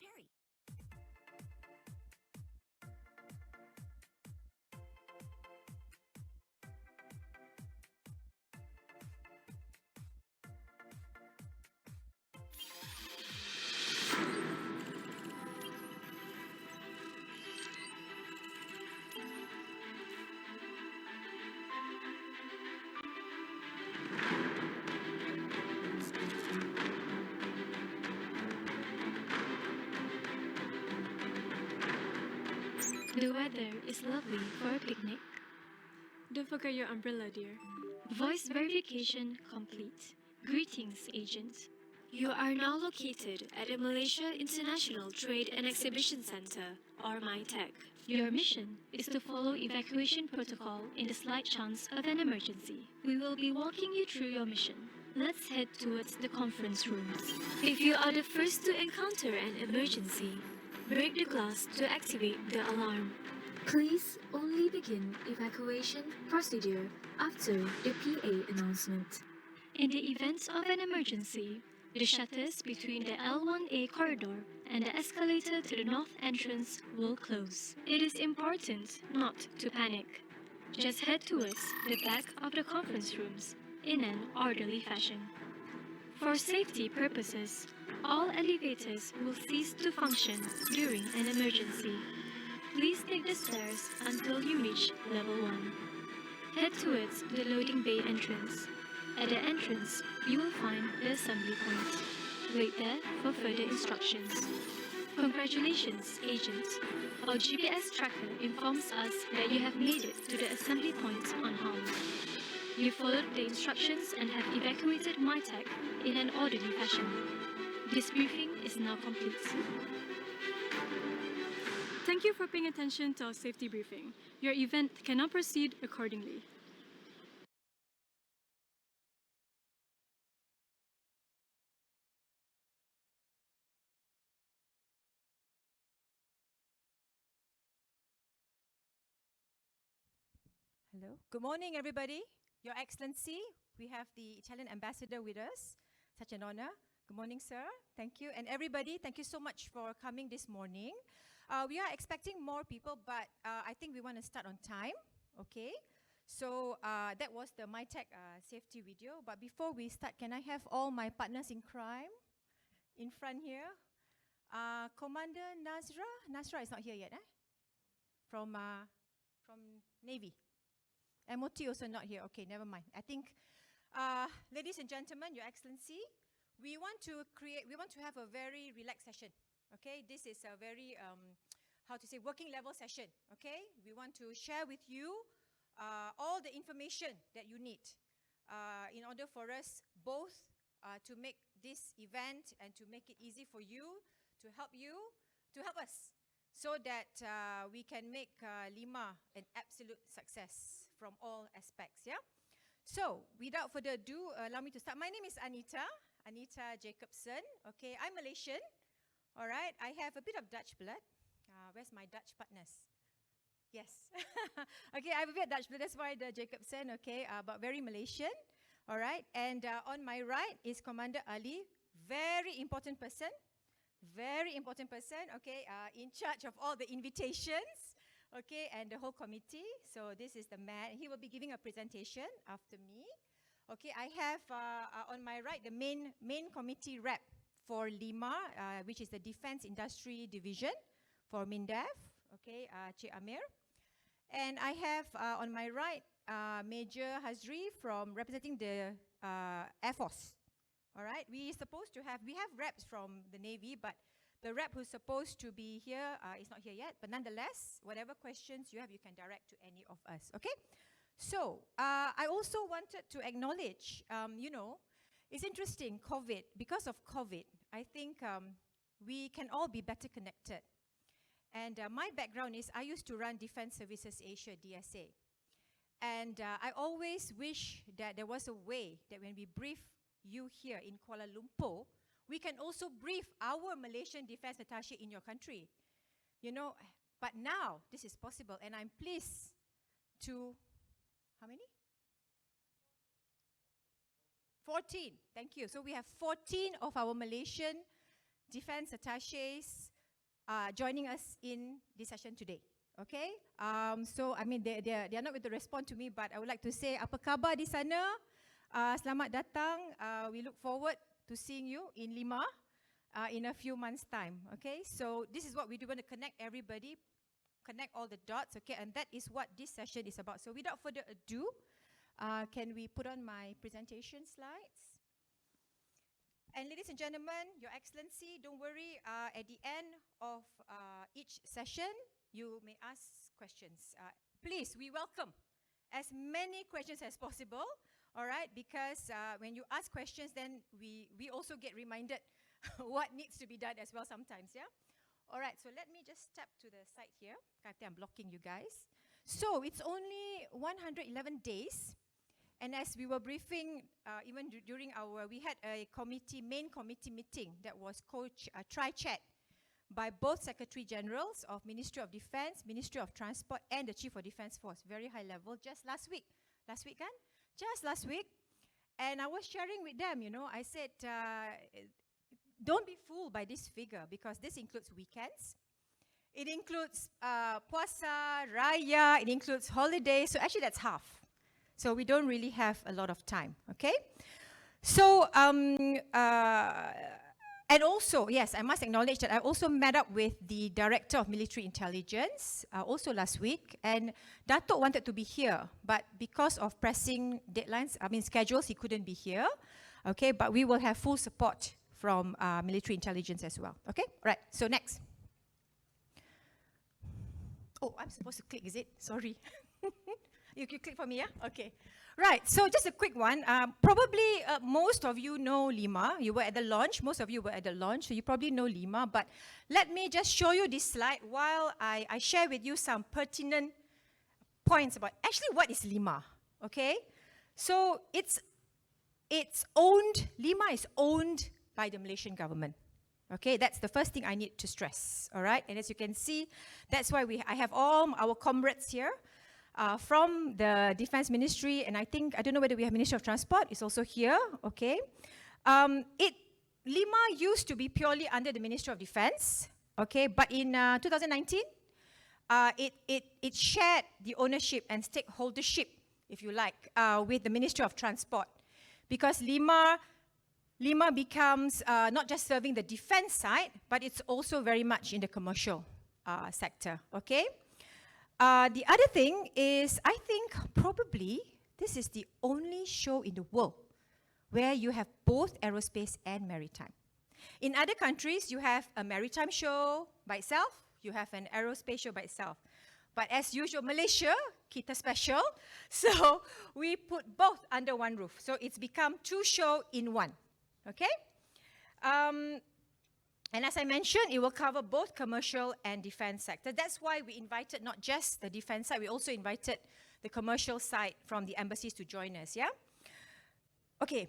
Perry. The weather is lovely for a picnic. Don't forget your umbrella, dear. Voice verification complete. Greetings, agent. You are now located at the Malaysia International Trade and Exhibition Centre, or MITEC. Your mission is to follow evacuation protocol in the slight chance of an emergency. We will be walking you through your mission. Let's head towards the conference rooms. If you are the first to encounter an emergency, break the glass to activate the alarm. Please only begin evacuation procedure after the PA announcement. In the event of an emergency, the shutters between the L1A corridor and the escalator to the north entrance will close. It is important not to panic. Just head towards the back of the conference rooms in an orderly fashion. For safety purposes, all elevators will cease to function during an emergency. Please take the stairs until you reach level 1. Head towards the loading bay entrance. At the entrance, you will find the assembly point. Wait there for further instructions. Congratulations, agent. Our GPS tracker informs us that you have made it to the assembly point unharmed. You followed the instructions and have evacuated MITEC in an orderly fashion. This briefing is now complete. Thank you for paying attention to our safety briefing. Your event can now proceed accordingly. Hello. Good morning, everybody. Your Excellency, we have the Italian ambassador with us. Such an honor. Good morning, sir. Thank you. And everybody, thank you so much for coming this morning. We are expecting more people, but I think we want to start on time. Okay. So that was the MITEC safety video. But before we start, can I have all my partners in crime in front here? Commander Nasra. Nasra is not here yet, eh? From Navy. MOT also not here. Okay, never mind. I think, ladies and gentlemen, Your Excellency, we want to have a very relaxed session. Okay, this is a very, working level session. Okay, we want to share with you all the information that you need in order for us both to make this event and to make it easy for you, to help us, so that we can make LIMA an absolute success from all aspects, yeah? So, without further ado, allow me to start. My name is Anita Jacobson. Okay, I'm Malaysian. All right, I have a bit of Dutch blood. Where's my Dutch partners? Yes. Okay, I have a bit of Dutch blood, that's why the Jacobson, okay, but very Malaysian. All right, and on my right is Commander Ali, very important person. Very important person, okay, in charge of all the invitations, okay, and the whole committee. So this is the man. He will be giving a presentation after me. Okay, I have on my right the main committee rep for LIMA, which is the Defence Industry Division for MINDEF, okay, Cik Amir. And I have on my right Major Hazri from representing the Air Force. All right, we have reps from the Navy, but the rep who's supposed to be here is not here yet. But nonetheless, whatever questions you have, you can direct to any of us, okay? So, I also wanted to acknowledge, it's interesting, COVID. Because of COVID, I think we can all be better connected. And my background is I used to run Defence Services Asia, DSA. And I always wish that there was a way that when we brief you here in Kuala Lumpur, we can also brief our Malaysian defense attaché in your country. You know, but now this is possible, and I'm pleased to, how many? 14, thank you. So we have 14 of our Malaysian defense attaches joining us in this session today. Okay, so I mean they are not going to respond to me, but I would like to say apa khabar di sana? Selamat datang. We look forward to seeing you in LIMA in a few months' time. Okay, so this is what we do. We want to connect everybody, connect all the dots. Okay, and that is what this session is about. So without further ado, can we put on my presentation slides? And ladies and gentlemen, Your Excellency, don't worry, at the end of each session, you may ask questions. Please, we welcome as many questions as possible, all right? Because when you ask questions, then we also get reminded what needs to be done as well sometimes, yeah? All right, so let me just step to the side here. I think I'm blocking you guys. So it's only 111 days. And as we were briefing, even during we had a main committee meeting that was tri-chaired by both Secretary Generals of Ministry of Defence, Ministry of Transport, and the Chief of Defence Force, very high level, just last week. Last week, kan? Just last week. And I was sharing with them, you know, I said, don't be fooled by this figure, because this includes weekends. It includes puasa, raya, it includes holidays, so actually that's half. So we don't really have a lot of time, okay? So, and also, yes, I must acknowledge that I also met up with the Director of Military Intelligence also last week, and Datuk wanted to be here, but because of pressing deadlines, schedules, he couldn't be here, okay? But we will have full support from military intelligence as well, okay? All right, so next. Oh, I'm supposed to click, is it? Sorry. You click for me, yeah? Okay. Right, so just a quick one. Probably most of you know LIMA. You were at the launch. Most of you were at the launch, so you probably know LIMA. But let me just show you this slide while I share with you some pertinent points about actually what is LIMA, okay? So it's owned, LIMA is owned by the Malaysian government. Okay, that's the first thing I need to stress, all right? And as you can see, that's why I have all our comrades here. From the Defence Ministry, and I don't know whether we have Ministry of Transport, it's also here, okay. LIMA used to be purely under the Ministry of Defence, okay, but in 2019, it shared the ownership and stakeholdership, if you like, with the Ministry of Transport, because LIMA becomes not just serving the defence side, but it's also very much in the commercial sector, okay. The other thing is, I think probably this is the only show in the world where you have both aerospace and maritime. In other countries, you have a maritime show by itself, you have an aerospace show by itself. But as usual, Malaysia, kita special, so we put both under one roof. So it's become two shows in one, okay? And as I mentioned, it will cover both commercial and defence sector. That's why we invited not just the defence side, we also invited the commercial side from the embassies to join us, yeah? Okay,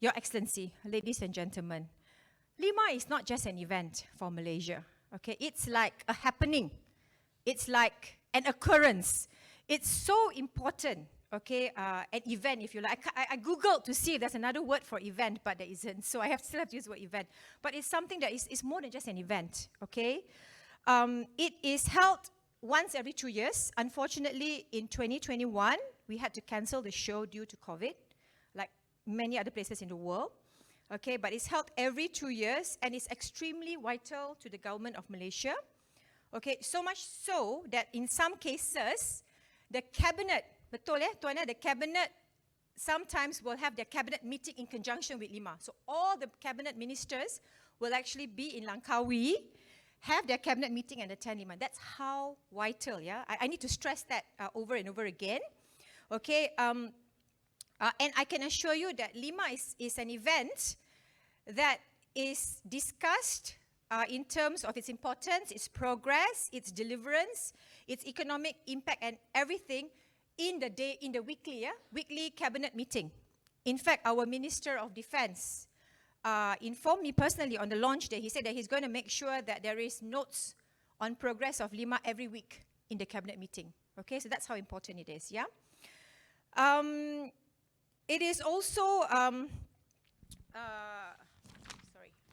Your Excellency, ladies and gentlemen, LIMA is not just an event for Malaysia, okay? It's like a happening. It's like an occurrence. It's so important, okay, an event, if you like. I Googled to see if there's another word for event, but there isn't, so I still have to use the word event. But it's something that is more than just an event, okay? It is held once every 2 years. Unfortunately, in 2021, we had to cancel the show due to COVID, like many other places in the world, okay? But it's held every 2 years, and it's extremely vital to the government of Malaysia, okay? So much so that in some cases, the cabinet, betul ya, Tuan, the cabinet sometimes will have their cabinet meeting in conjunction with LIMA. So all the cabinet ministers will actually be in Langkawi, have their cabinet meeting and attend LIMA. That's how vital, yeah? I need to stress that over and over again, okay? And I can assure you that LIMA is an event that is discussed in terms of its importance, its progress, its deliverance, its economic impact and everything in the weekly cabinet meeting. In fact, our Minister of Defence informed me personally on the launch day. He said that he's going to make sure that there is notes on progress of LIMA every week in the cabinet meeting. Okay, so that's how important it is, yeah? It is also,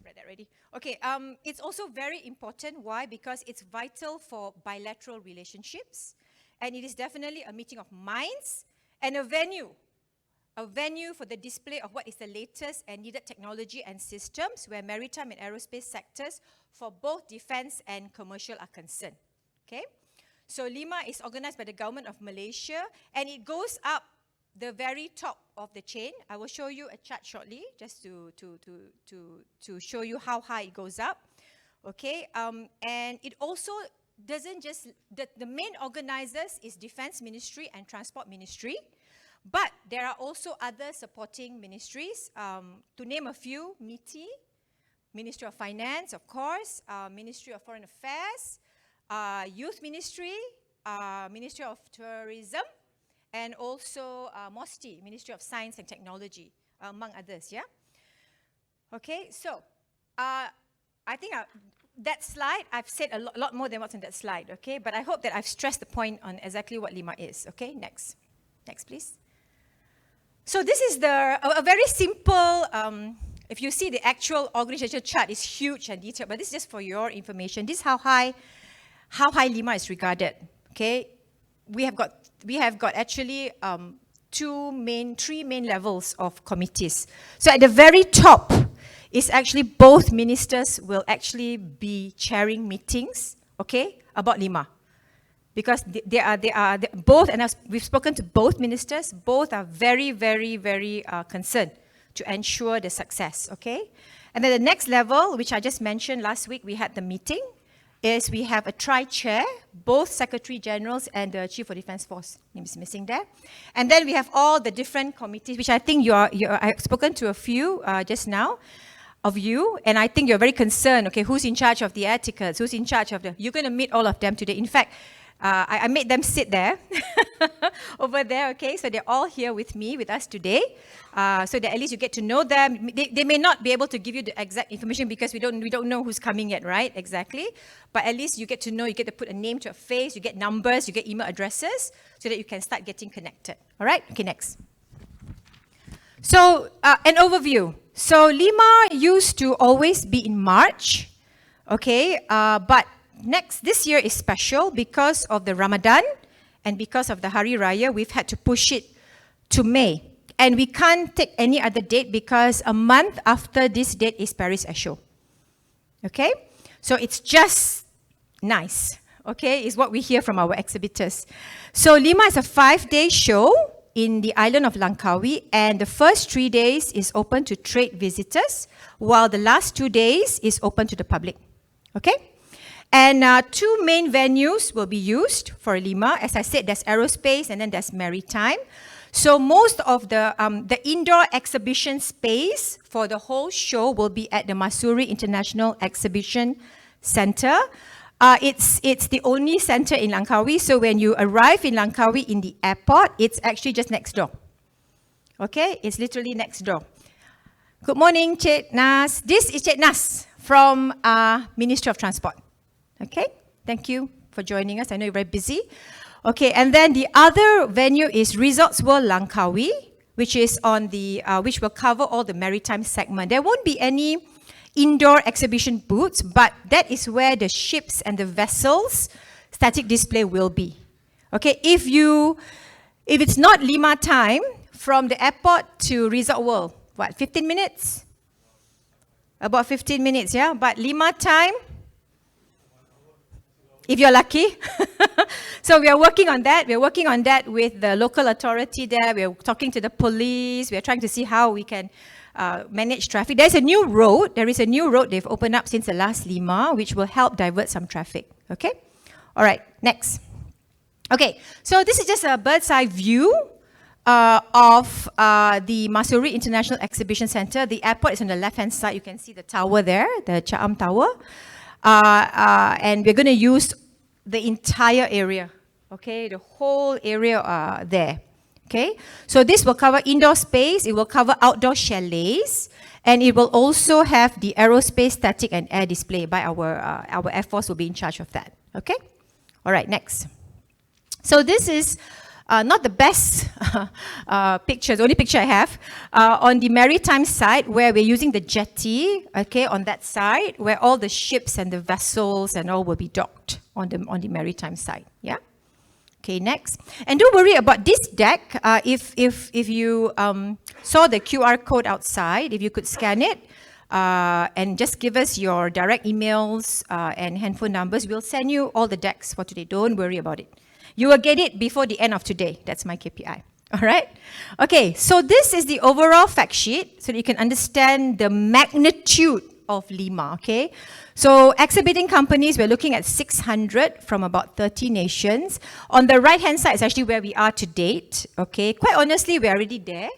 read that already. Okay, it's also very important. Why? Because it's vital for bilateral relationships, and it is definitely a meeting of minds and a venue for the display of what is the latest and needed technology and systems where maritime and aerospace sectors for both defense and commercial are concerned. Okay, so LIMA is organized by the government of Malaysia, and it goes up the very top of the chain. I will show you a chart shortly, just to show you how high it goes up. Okay, and it also doesn't just, the main organizers is Defense Ministry and Transport Ministry, but there are also other supporting ministries. To name a few, MITEC, Ministry of Finance, of course, Ministry of Foreign Affairs, Youth Ministry, Ministry of Tourism, and also MOSTI, Ministry of Science and Technology, among others, yeah? Okay, so I think that slide, I've said a lot more than what's on that slide, okay? But I hope that I've stressed the point on exactly what LIMA is, okay? Next. Next, please. So this is a very simple, if you see the actual organization chart is huge and detailed, but this is just for your information. This is how high LIMA is regarded, okay? We have got actually three main levels of committees. So at the very top is actually both ministers will actually be chairing meetings, okay, about LIMA. Because they are both, and we've spoken to both ministers, both are very, very, very concerned to ensure the success, okay? And then the next level, which I just mentioned last week, we had the meeting, is we have a tri-chair, both Secretary Generals and the Chief of Defence Force, name is missing there. And then we have all the different committees, which I think I've spoken to a few just now of you, and I think you're very concerned, okay, who's in charge of the air tickets, who's in charge of you're going to meet all of them today. In fact, I made them sit there, over there, okay? So they're all here with us today, so that at least you get to know them. They may not be able to give you the exact information because we don't know who's coming yet, right? Exactly. But at least you get to know, you get to put a name to a face, you get numbers, you get email addresses, so that you can start getting connected. All right? Okay, next. So, an overview. So LIMA used to always be in March, okay? But this year is special because of the Ramadan and because of the Hari Raya. We've had to push it to May. And we can't take any other date because a month after this date is Paris Air Show. Okay? So it's just nice. Okay? Is what we hear from our exhibitors. So LIMA is a 5-day show in the island of Langkawi, and the first 3 days is open to trade visitors, while the last 2 days is open to the public. Okay? And 2 main venues will be used for LIMA. As I said, there's aerospace and then there's maritime. So most of the indoor exhibition space for the whole show will be at the Masuri International Exhibition Center. It's the only center in Langkawi. So when you arrive in Langkawi in the airport, it's actually just next door. Okay, it's literally next door. Good morning, Cik Nas. This is Cik Nas from Ministry of Transport. Okay, thank you for joining us. I know you're very busy. Okay, and then the other venue is Resorts World Langkawi, which is on the which will cover all the maritime segment. There won't be any indoor exhibition booths, but that is where the ships and the vessels static display will be. Okay, if it's not LIMA time from the airport to Resort World, what, 15 minutes? About 15 minutes, yeah. But LIMA time, if you're lucky. So we are working on that. We're working on that with the local authority there. We're talking to the police. We're trying to see how we can manage traffic. There is a new road they've opened up since the last LIMA, which will help divert some traffic. Okay? All right, next. Okay, so this is just a bird's eye view of the Masuri International Exhibition Center. The airport is on the left-hand side. You can see the tower there, the Cha'am Tower. And we're going to use the entire area, okay, the whole area there, okay. So this will cover indoor space, it will cover outdoor chalets, and it will also have the aerospace, static, and air display by our Air Force will be in charge of that, okay. All right, next. So this is not the best picture, the only picture I have, on the maritime side where we're using the jetty, okay, on that side where all the ships and the vessels and all will be docked on the maritime side, yeah? Okay, next. And don't worry about this deck. If you saw the QR code outside, if you could scan it, and just give us your direct emails and handphone numbers, we'll send you all the decks for today. Don't worry about it. You will get it before the end of today. That's my KPI. All right? Okay, so this is the overall fact sheet so that you can understand the magnitude of LIMA, okay? So exhibiting companies, we're looking at 600 from about 30 nations. On the right-hand side is actually where we are to date, okay? Quite honestly, we're already there.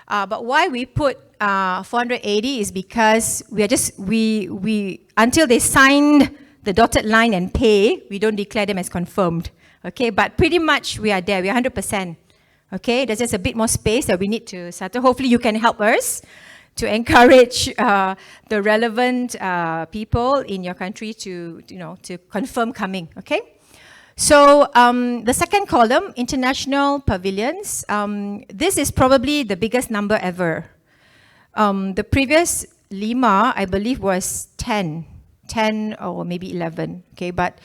But why we put 480 is because we until they signed the dotted line and pay, we don't declare them as confirmed. Okay, but pretty much we are there. We're 100%. Okay, there's just a bit more space that we need to settle. Hopefully you can help us to encourage the relevant people in your country to confirm coming. Okay. So the second column, international pavilions. This is probably the biggest number ever. The previous LIMA, I believe, was 10 or maybe 11. Okay, but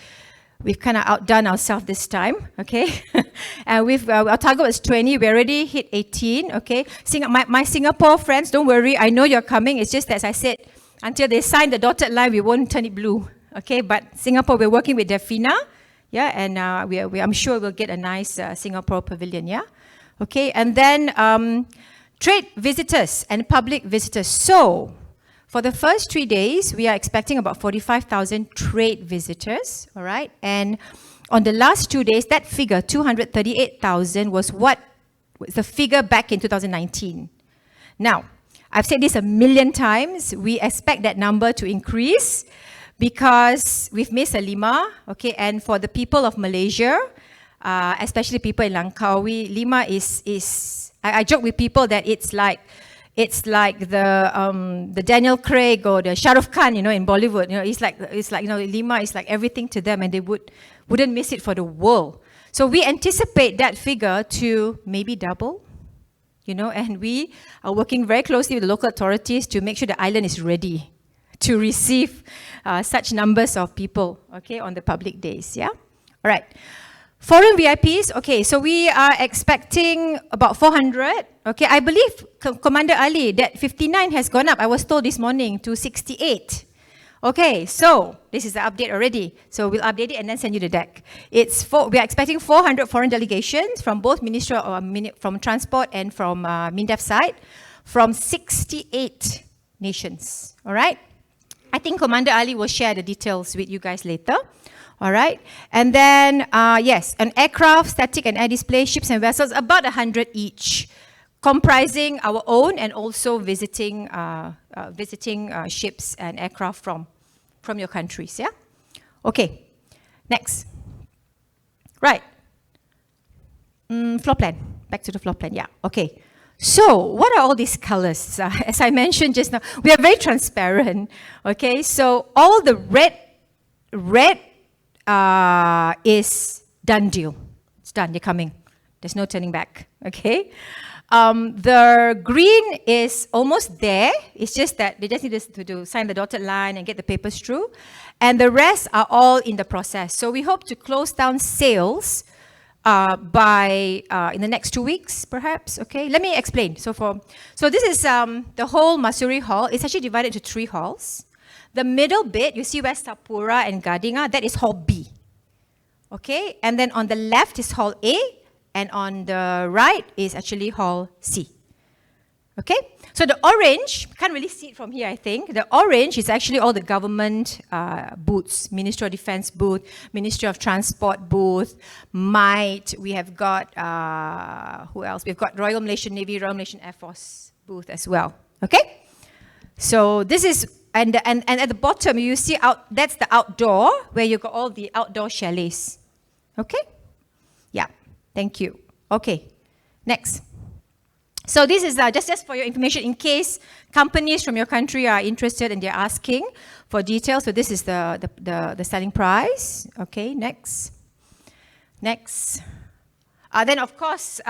we've kind of outdone ourselves this time, okay? And our target was 20, we already hit 18, okay? My Singapore friends, don't worry, I know you're coming. It's just as I said, until they sign the dotted line, we won't turn it blue, okay? But Singapore, we're working with Defina, yeah? And I'm sure we'll get a nice Singapore pavilion, yeah? Okay, and then trade visitors and public visitors. So, for the first 3 days, we are expecting about 45,000 trade visitors, all right? And on the last 2 days, that figure, 238,000, was the figure back in 2019. Now, I've said this a million times, we expect that number to increase because we've missed a LIMA, okay? And for the people of Malaysia, especially people in Langkawi, LIMA is I joke with people that it's like the Daniel Craig or the Shah Rukh Khan, in Bollywood. It's like LIMA is like everything to them, and they wouldn't miss it for the world. So we anticipate that figure to maybe double, and we are working very closely with the local authorities to make sure the island is ready to receive such numbers of people, okay, on the public days, yeah? All right. Foreign VIPs, okay, so we are expecting about 400. Okay, I believe, Commander Ali, that 59 has gone up, I was told this morning, to 68. Okay, so this is the update already. So we'll update it and then send you the deck. We are expecting 400 foreign delegations from both from Transport and from MINDEF side, from 68 nations, all right? I think Commander Ali will share the details with you guys later. All right, and then, yes, an aircraft, static and air display, ships and vessels, about 100 each, comprising our own and also visiting ships and aircraft from your countries, yeah? Okay, next. Right. Floor plan, back to the floor plan, yeah, okay. So, what are all these colors? As I mentioned just now, we are very transparent, okay? So, all the red is done deal. It's done, they're coming. There's no turning back, okay? The green is almost there. It's just that they just need to sign the dotted line and get the papers through. And the rest are all in the process. So we hope to close down sales by in the next 2 weeks, perhaps, okay? Let me explain. So this is the whole Masuri Hall. It's actually divided into 3 halls. The middle bit, you see where Sapura and Gading are, that is Hall B. Okay, and then on the left is Hall A, and on the right is actually Hall C. Okay, so the orange, can't really see it from here, I think. The orange is actually all the government booths, Ministry of Defense booth, Ministry of Transport booth, MITEC, we have got, who else? We've got Royal Malaysian Navy, Royal Malaysian Air Force booth as well. Okay, so this is, and at the bottom, you see that's the outdoor, where you've got all the outdoor chalets. Okay? Yeah, thank you. Okay, next. So this is just for your information, in case companies from your country are interested and they're asking for details. So this is the selling price. Okay, next. Next. Then, of course,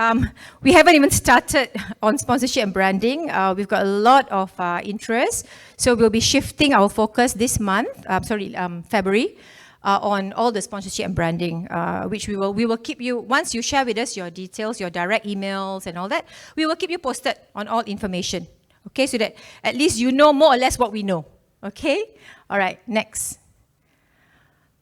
we haven't even started on sponsorship and branding. We've got a lot of interest. So we'll be shifting our focus this month, February, on all the sponsorship and branding, which we will keep you, once you share with us your details, your direct emails and all that, we will keep you posted on all information. Okay, so that at least you know more or less what we know. Okay? All right, next.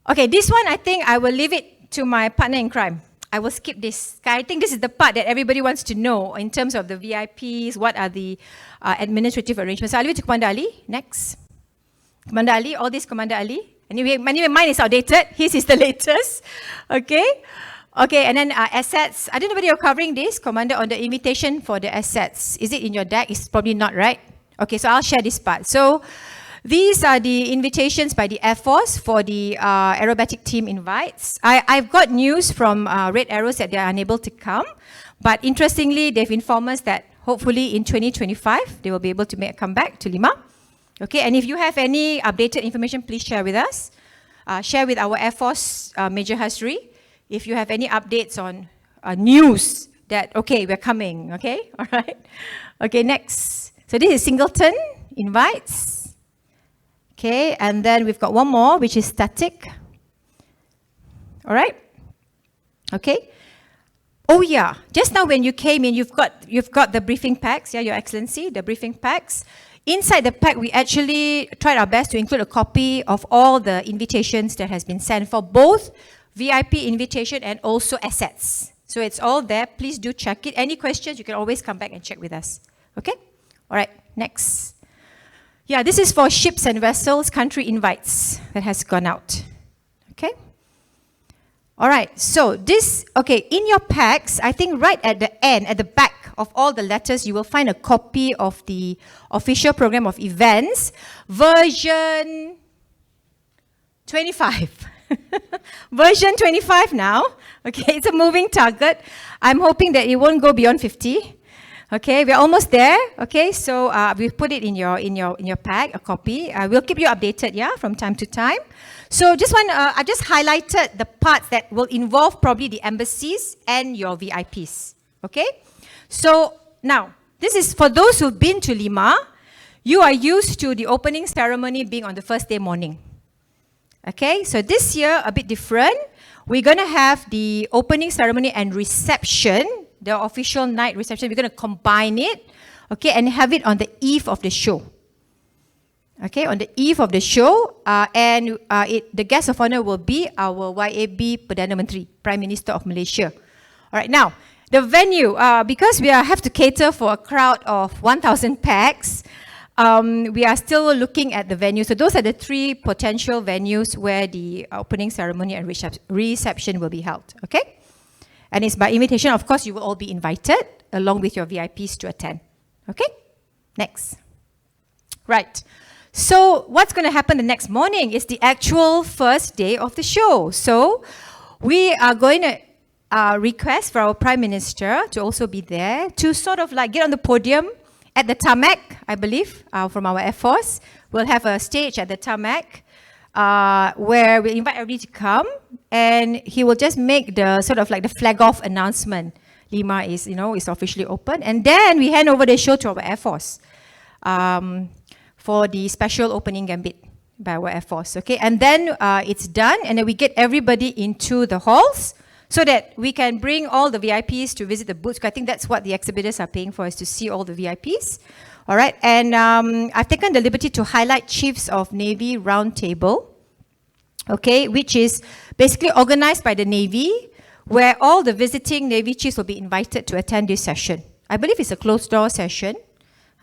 Okay, this one I think I will leave it to my partner in crime. I will skip this. I think this is the part that everybody wants to know in terms of the VIPs, what are the administrative arrangements. So I'll leave it to Commander Ali. Next. Commander Ali, all this Commander Ali. Anyway, mine is outdated. His is the latest. Okay. Okay, and then assets. I don't know whether you're covering this, Commander, on the invitation for the assets. Is it in your deck? It's probably not, right? Okay, so I'll share this part. So these are the invitations by the Air Force for the aerobatic team invites. I've got news from Red Arrows that they are unable to come. But interestingly, they've informed us that hopefully in 2025, they will be able to make a comeback to Lima. Okay, and if you have any updated information, please share with us. Share with our Air Force Major Hasri. If you have any updates on news that, okay, we're coming, okay? All right. Okay, next. So this is Singleton invites. Okay, and then we've got one more, which is static. All right. Okay. Oh yeah, just now when you came in, you've got the briefing packs, yeah, Your Excellency, the briefing packs. Inside the pack, we actually tried our best to include a copy of all the invitations that has been sent for both VIP invitation and also assets. So it's all there. Please do check it. Any questions, you can always come back and check with us. Okay? All right, next. Yeah, this is for ships and vessels, country invites that has gone out. Okay? All right, so this, okay, in your packs, I think right at the end, at the back of all the letters, you will find a copy of the official program of events, version 25. Version 25 now. Okay, it's a moving target. I'm hoping that it won't go beyond 50. Okay, we're almost there. Okay, so we've put it in your pack, a copy. We'll keep you updated, yeah, from time to time. So I just highlighted the parts that will involve probably the embassies and your VIPs. Okay, so now this is for those who've been to Lima. You are used to the opening ceremony being on the first day morning. Okay, so this year a bit different. We're going to have the opening ceremony and reception. The official night reception, we're going to combine it, okay, and have it on the eve of the show. Okay, on the eve of the show, and the guest of honor will be our YAB Perdana Menteri, Prime Minister of Malaysia. All right, now, the venue, because we have to cater for a crowd of 1,000 pax, we are still looking at the venue. So those are the three potential venues where the opening ceremony and reception will be held, okay? And it's by invitation. Of course, you will all be invited along with your VIPs to attend. Okay? Next. Right. So what's going to happen the next morning is the actual first day of the show. So we are going to request for our Prime Minister to also be there to sort of like get on the podium at the tarmac, I believe, from our Air Force. We'll have a stage at the tarmac where we'll invite everybody to come. And he will just make the sort of like the flag off announcement. Lima is, is officially open. And then we hand over the show to our Air Force for the special opening gambit by our Air Force. Okay, and then it's done, and then we get everybody into the halls so that we can bring all the VIPs to visit the booths. I think that's what the exhibitors are paying for, is to see all the VIPs. All right, and I've taken the liberty to highlight Chiefs of Navy Roundtable. Okay, which is basically organized by the Navy, where all the visiting Navy chiefs will be invited to attend this session. I believe it's a closed-door session.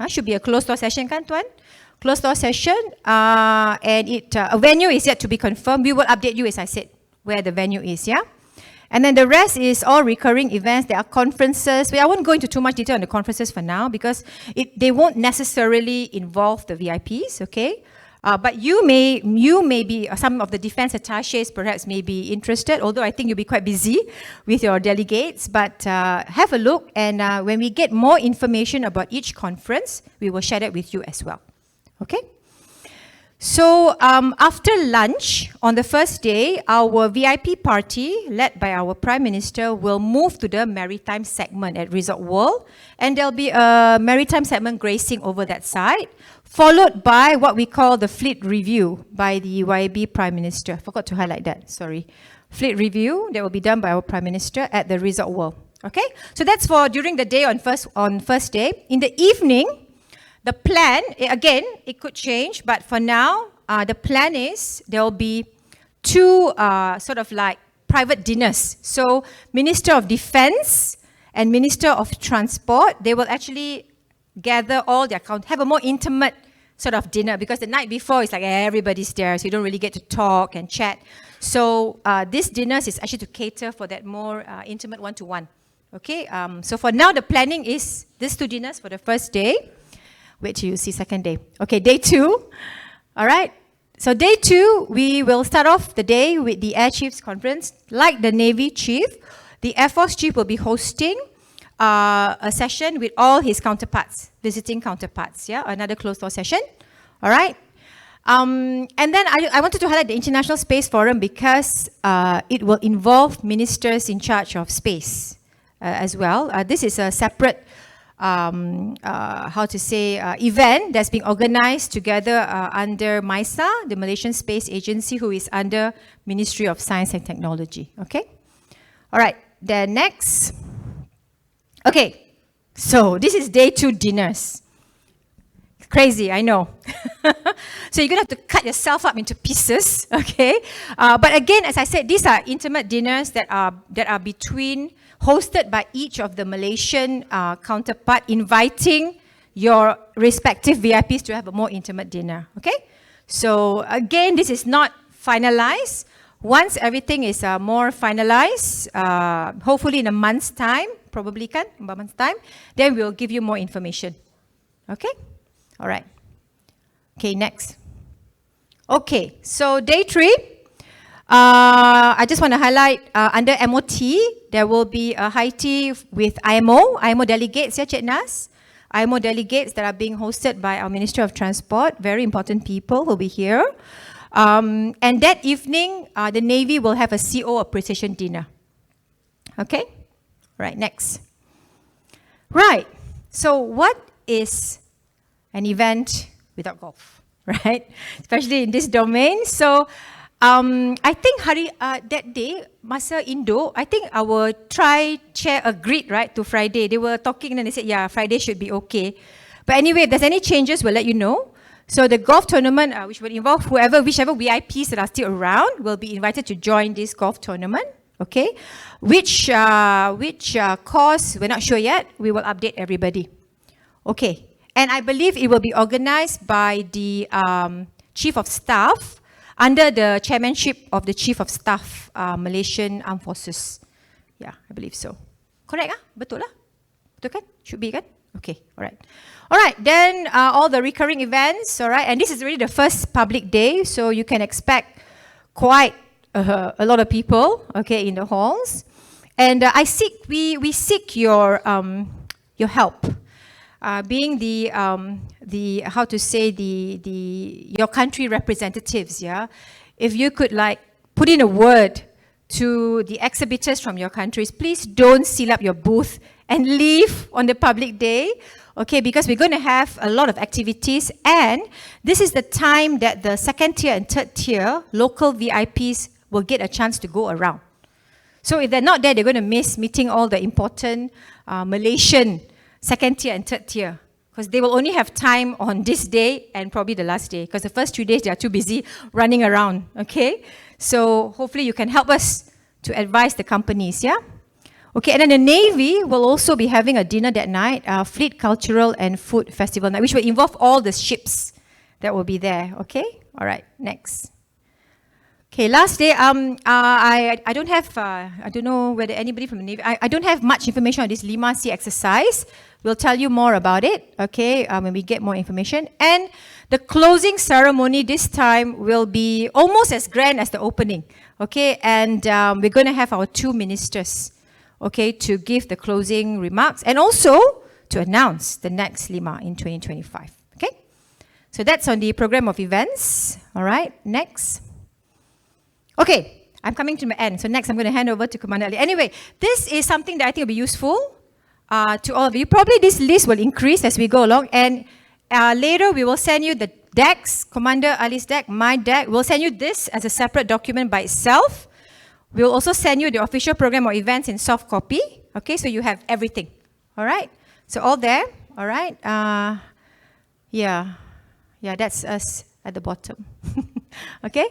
Should be a closed-door session, kan, Tuan? Closed-door session, and a venue is yet to be confirmed. We will update you, as I said, where the venue is, yeah? And then the rest is all recurring events. There are conferences. I won't go into too much detail on the conferences for now, because they won't necessarily involve the VIPs, okay? But you may be, some of the defense attaches perhaps may be interested, although I think you'll be quite busy with your delegates. But have a look, and when we get more information about each conference, we will share that with you as well. Okay? So after lunch on the first day, our VIP party, led by our Prime Minister, will move to the maritime segment at Resort World, and there'll be a maritime segment gracing over that side, followed by what we call the fleet review by the YB Prime Minister. Forgot to highlight that, sorry. Fleet review that will be done by our Prime Minister at the Resort World. Okay, so that's for during the day on first day. In the evening, the plan, again, it could change, but for now, the plan is there will be two sort of like private dinners. So Minister of Defence and Minister of Transport, they will actually gather all their have a more intimate sort of dinner, because the night before it's like everybody's there, so you don't really get to talk and chat. So this dinners is actually to cater for that more intimate one-to-one. Okay, so for now the planning is these two dinners for the first day. Wait till you see second day. Okay, day 2. All right. So day 2, we will start off the day with the Air Chiefs Conference. Like the Navy Chief, the Air Force Chief will be hosting a session with all his counterparts, visiting counterparts. Yeah, another closed-door session. All right. And then I wanted to highlight the International Space Forum because it will involve ministers in charge of space as well. This is a separate event that's being organized together under MISA, the Malaysian Space Agency, who is under Ministry of Science and Technology. Okay? All right, then next. Okay, so this is day 2 dinners. Crazy, I know. So you're going to have to cut yourself up into pieces, okay? But again, as I said, these are intimate dinners that are hosted by each of the Malaysian counterpart, inviting your respective VIPs to have a more intimate dinner, okay? So again, this is not finalized. Once everything is more finalized, hopefully in a month's time, probably in a month's time, then we'll give you more information, okay? All right. Okay, next. Okay, so day 3, I just want to highlight under MOT, there will be a high tea with IMO delegates, yeah, Cik Nas? IMO delegates that are being hosted by our Minister of Transport, very important people who will be here. And that evening, the Navy will have a CO appreciation dinner. Okay? Right, next. Right, so what is an event without golf, right? Especially in this domain. So I think that day, masa Indo, I think our chair agreed, right, to Friday. They were talking and they said, yeah, Friday should be okay. But anyway, if there's any changes, we'll let you know. So the golf tournament, which will involve whichever VIPs that are still around, will be invited to join this golf tournament, okay? Which course, we're not sure yet. We will update everybody. Okay, and I believe it will be organized by the Chief of Staff, under the chairmanship of the Chief of Staff, Malaysian Armed Forces. Yeah, I believe so. Correct? Betul lah? Betul kan? Should be kan? Okay, all right. All right, then all the recurring events, all right, and this is really the first public day, so you can expect quite a lot of people, okay, in the halls. And we seek your help. Being your country representatives, yeah. If you could like put in a word to the exhibitors from your countries, please don't seal up your booth and leave on the public day, okay, because we're going to have a lot of activities, and this is the time that the second tier and third tier local VIPs will get a chance to go around. So if they're not there, they're going to miss meeting all the important Malaysian second tier and third tier, because they will only have time on this day and probably the last day, because the first 2 days they are too busy running around, okay? So hopefully you can help us to advise the companies, yeah? Okay, and then the Navy will also be having a dinner that night, Fleet Cultural and Food Festival night, which will involve all the ships that will be there, okay? All right, next. Okay, last day, I don't have, I don't know whether anybody from the Navy, I don't have much information on this LIMA Sea exercise. We'll tell you more about it, okay, when we get more information. And the closing ceremony this time will be almost as grand as the opening, okay? And we're going to have our 2 ministers, okay, to give the closing remarks and also to announce the next LIMA in 2025, okay? So that's on the program of events. All right, next. Okay, I'm coming to my end. So next I'm going to hand over to Commander Ali. Anyway, this is something that I think will be useful to all of you. Probably this list will increase as we go along. And later we will send you the decks, Commander Ali's deck, my deck. We'll send you this as a separate document by itself. We'll also send you the official program or events in soft copy. Okay, so you have everything. All right? So all there. All right? Yeah, that's us at the bottom. Okay?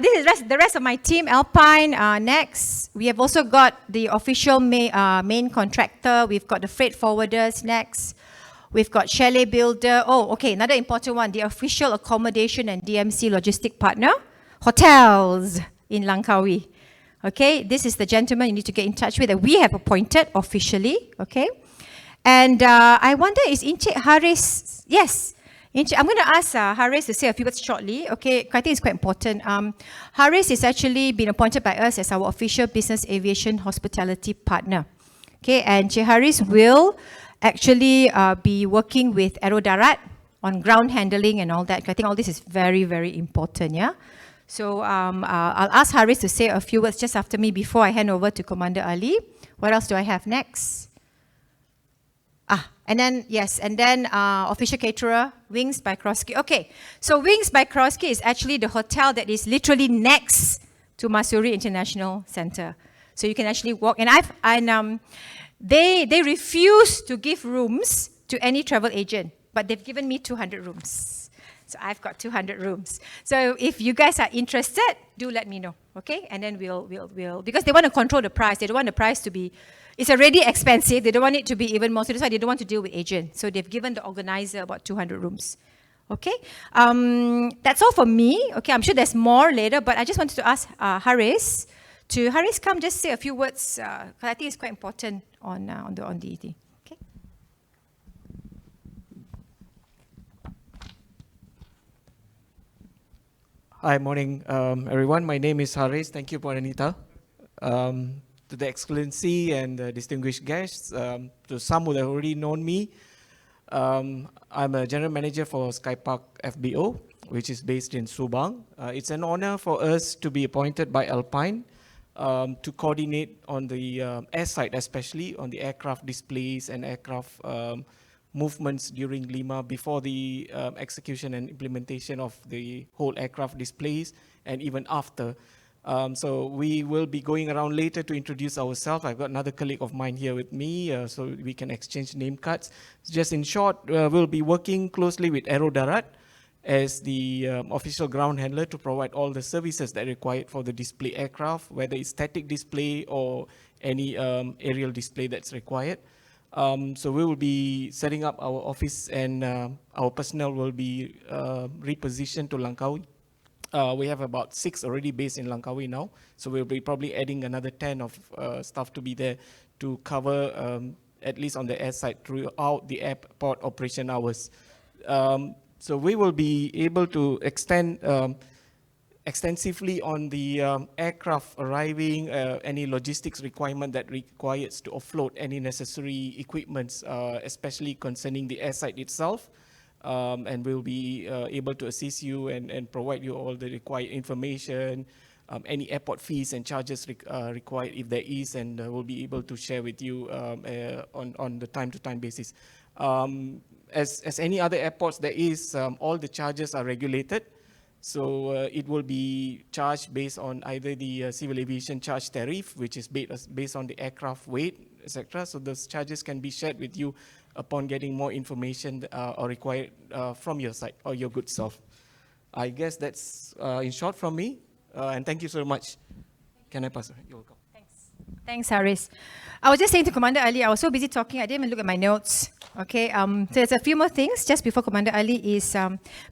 This is the rest of my team, Alpine. Next, we have also got the official main contractor. We've got the freight forwarders next. We've got chalet builder. Oh, okay, another important one, the official accommodation and DMC logistic partner, hotels in Langkawi. Okay, this is the gentleman you need to get in touch with that we have appointed officially. Okay, and I wonder, is Encik Haris? Yes. I'm going to ask Haris to say a few words shortly. Okay, I think it's quite important. Haris is actually been appointed by us as our official business aviation hospitality partner. Okay, and Encik Haris will actually be working with Aero Darat on ground handling and all that. I think all this is very, very important, yeah? So I'll ask Haris to say a few words just after me before I hand over to Commander Ali. What else do I have next? And then official caterer, Wings by Kroski. Okay, so Wings by Kroski is actually the hotel that is literally next to Masuri International Center. So you can actually walk, and they refuse to give rooms to any travel agent, but they've given me 200 rooms. So I've got 200 rooms. So if you guys are interested, do let me know, okay? And then we'll because they want to control the price. They don't want the price to be, it's already expensive. They don't want it to be even more. So that's why they don't want to deal with agents. So they've given the organizer about 200 rooms. Okay? That's all for me. Okay, I'm sure there's more later, but I just wanted to ask Haris come just say a few words, because I think it's quite important on the ET. Okay? Hi, morning, everyone. My name is Haris. Thank you, Anita. To the Excellency and the distinguished guests, to some who have already known me, I'm a General Manager for Skypark FBO, which is based in Subang. It's an honor for us to be appointed by Alpine to coordinate on the airside, especially on the aircraft displays and aircraft movements during LIMA before the execution and implementation of the whole aircraft displays and even after. So we will be going around later to introduce ourselves. I've got another colleague of mine here with me, so we can exchange name cards. Just in short, we'll be working closely with Aero Darat as the official ground handler to provide all the services that are required for the display aircraft, whether it's static display or any aerial display that's required. So we will be setting up our office, and our personnel will be repositioned to Langkawi. We have about 6 already based in Langkawi now, so we'll be probably adding another 10 of staff to be there to cover at least on the air side throughout the airport operation hours. So we will be able to extend extensively on the aircraft arriving, any logistics requirement that requires to offload any necessary equipments, especially concerning the airside itself. And we'll be able to assist you and provide you all the required information, any airport fees and charges required if there is, and we'll be able to share with you on the time-to-time basis. As any other airports, there is all the charges are regulated. So it will be charged based on either the civil aviation charge tariff, which is based on the aircraft weight, etc. So those charges can be shared with you upon getting more information or required from your side or your good self. I guess that's in short from me, and thank you so much. Can I pass? You're welcome. Thanks, Haris. I was just saying to Commander Ali, I was so busy talking, I didn't even look at my notes. Okay, so there's a few more things just before Commander Ali is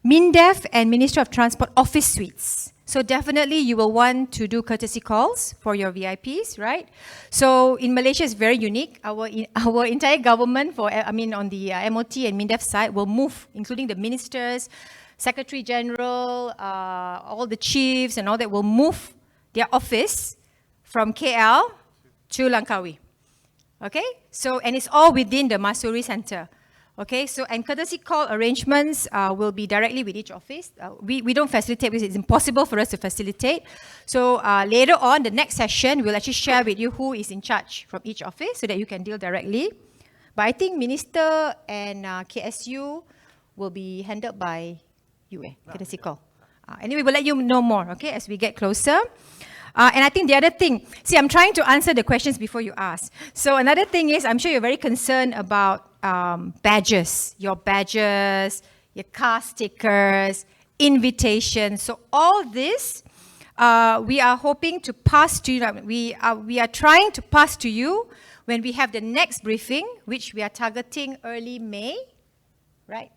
MINDEF and Ministry of Transport office suites. So definitely you will want to do courtesy calls for your VIPs, right? So in Malaysia, it's very unique. Our entire government, on the MOT and MINDEF side, will move, including the ministers, Secretary General, all the chiefs and all that will move their office from KL to Langkawi. Okay? So, and it's all within the Masuri Center. Okay, so and courtesy call arrangements will be directly with each office. We don't facilitate because it's impossible for us to facilitate. So later on, the next session, we'll actually share with you who is in charge from each office so that you can deal directly. But I think Minister and KSU will be handled by you, courtesy call. Anyway, we'll let you know more, okay, as we get closer. And I think the other thing, see, I'm trying to answer the questions before you ask. So another thing is, I'm sure you're very concerned about badges, your car stickers, invitations. So all this, we are hoping to pass to you. We are trying to pass to you when we have the next briefing, which we are targeting early May, right?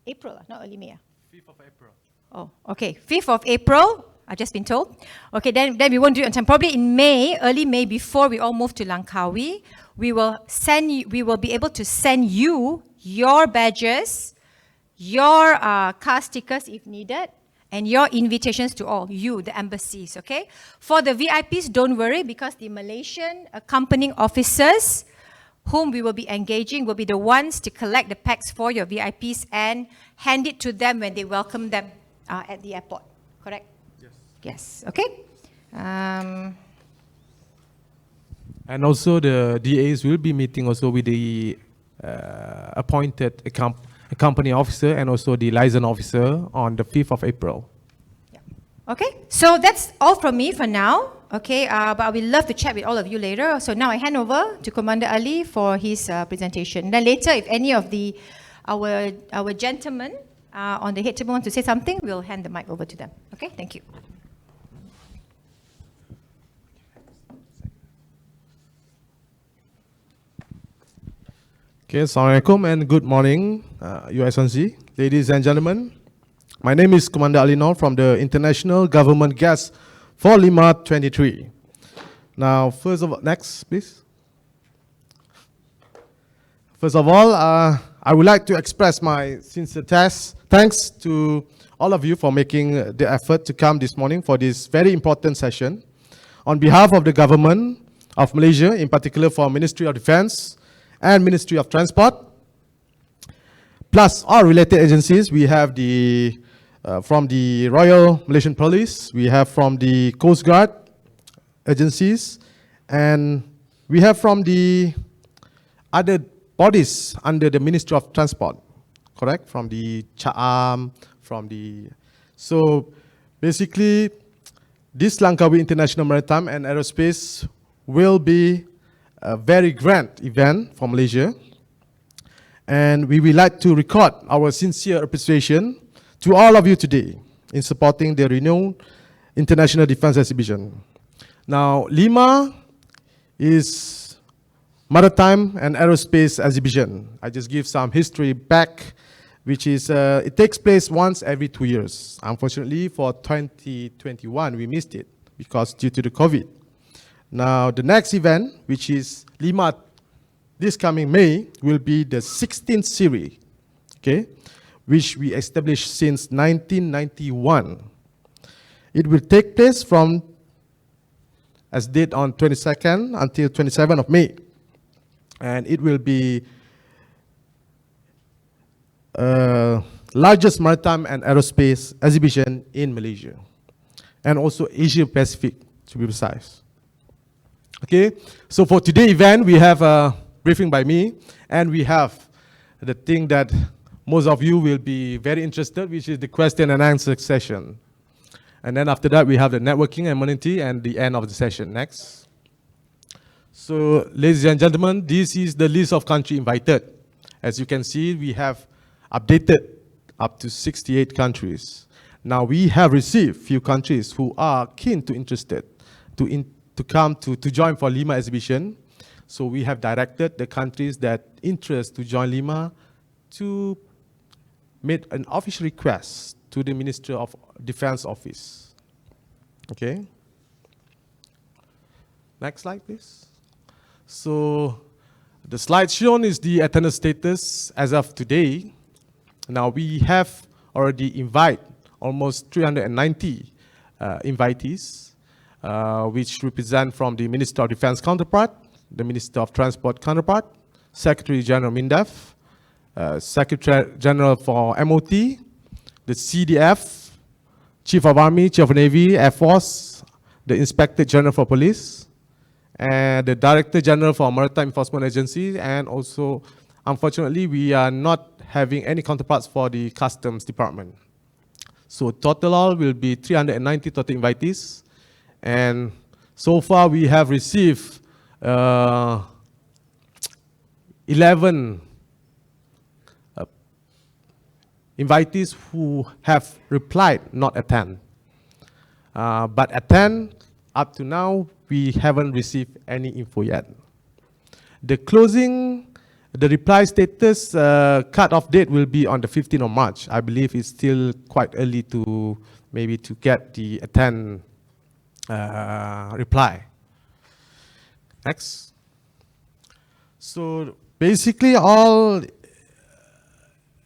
April, not early May. 5th of April. Oh, okay, 5th of April. I've just been told. Okay, then we won't do it on time. Probably in May, early May, before we all move to Langkawi, we will be able to send you your badges, your car stickers if needed, and your invitations to all you, the embassies. Okay. For the VIPs, don't worry because the Malaysian accompanying officers, whom we will be engaging, will be the ones to collect the packs for your VIPs and hand it to them when they welcome them at the airport. Correct? Yes, okay. And also the DAs will be meeting also with the appointed accompanying officer and also the liaison officer on the 5th of April. Yeah. Okay, so that's all from me for now. Okay, but I would love to chat with all of you later. So now I hand over to Commander Ali for his presentation. Then later, if any of our gentlemen on the head table want to say something, we'll hand the mic over to them. Okay, thank you. Okay, Assalamualaikum and good morning, Your Excellency, ladies and gentlemen. My name is Commander Ali Noor from the International Government Guest for LIMA 23. Now, first of all, next, please. First of all, I would like to express my sincere thanks to all of you for making the effort to come this morning for this very important session. On behalf of the government of Malaysia, in particular for Ministry of Defence and Ministry of Transport, plus all related agencies, we have the from the Royal Malaysian Police, we have from the Coast Guard agencies, and we have from the other bodies under the Ministry of Transport, correct? From the CHAAM, from the... So basically, this Langkawi International Maritime and Aerospace will be a very grand event for Malaysia. And we would like to record our sincere appreciation to all of you today in supporting the renowned International Defence Exhibition. Now, LIMA is Maritime and Aerospace Exhibition. I just give some history back, which is, it takes place once every 2 years. Unfortunately, for 2021, we missed it because due to the COVID. Now, the next event, which is LIMA this coming May, will be the 16th series, okay, which we established since 1991. It will take place from, as date on 22nd until 27th of May. And it will be largest maritime and aerospace exhibition in Malaysia, and also Asia Pacific, to be precise. Okay, so for today's event, we have a briefing by me, and we have the thing that most of you will be very interested, which is the question and answer session. And then after that, we have the networking and amenity and the end of the session. Next. So, ladies and gentlemen, this is the list of countries invited. As you can see, we have updated up to 68 countries. Now, we have received few countries who are keen to interested to come to join for LIMA exhibition. So we have directed the countries that interest to join LIMA to make an official request to the Ministry of Defense Office. Okay. Next slide, please. So the slide shown is the attendance status as of today. Now we have already invited almost 390 invitees, which represent from the Minister of Defense counterpart, the Minister of Transport counterpart, Secretary General MINDEF, Secretary General for MOT, the CDF, Chief of Army, Chief of Navy, Air Force, the Inspector General for Police, and the Director General for Maritime Enforcement Agency, and also, unfortunately, we are not having any counterparts for the Customs Department. So total all will be 390 total invitees, and so far we have received 11 invitees who have replied not attend. But attend, up to now, we haven't received any info yet. The reply status cut-off date will be on the 15th of March. I believe it's still quite early to maybe to get the attend reply. Next. So basically all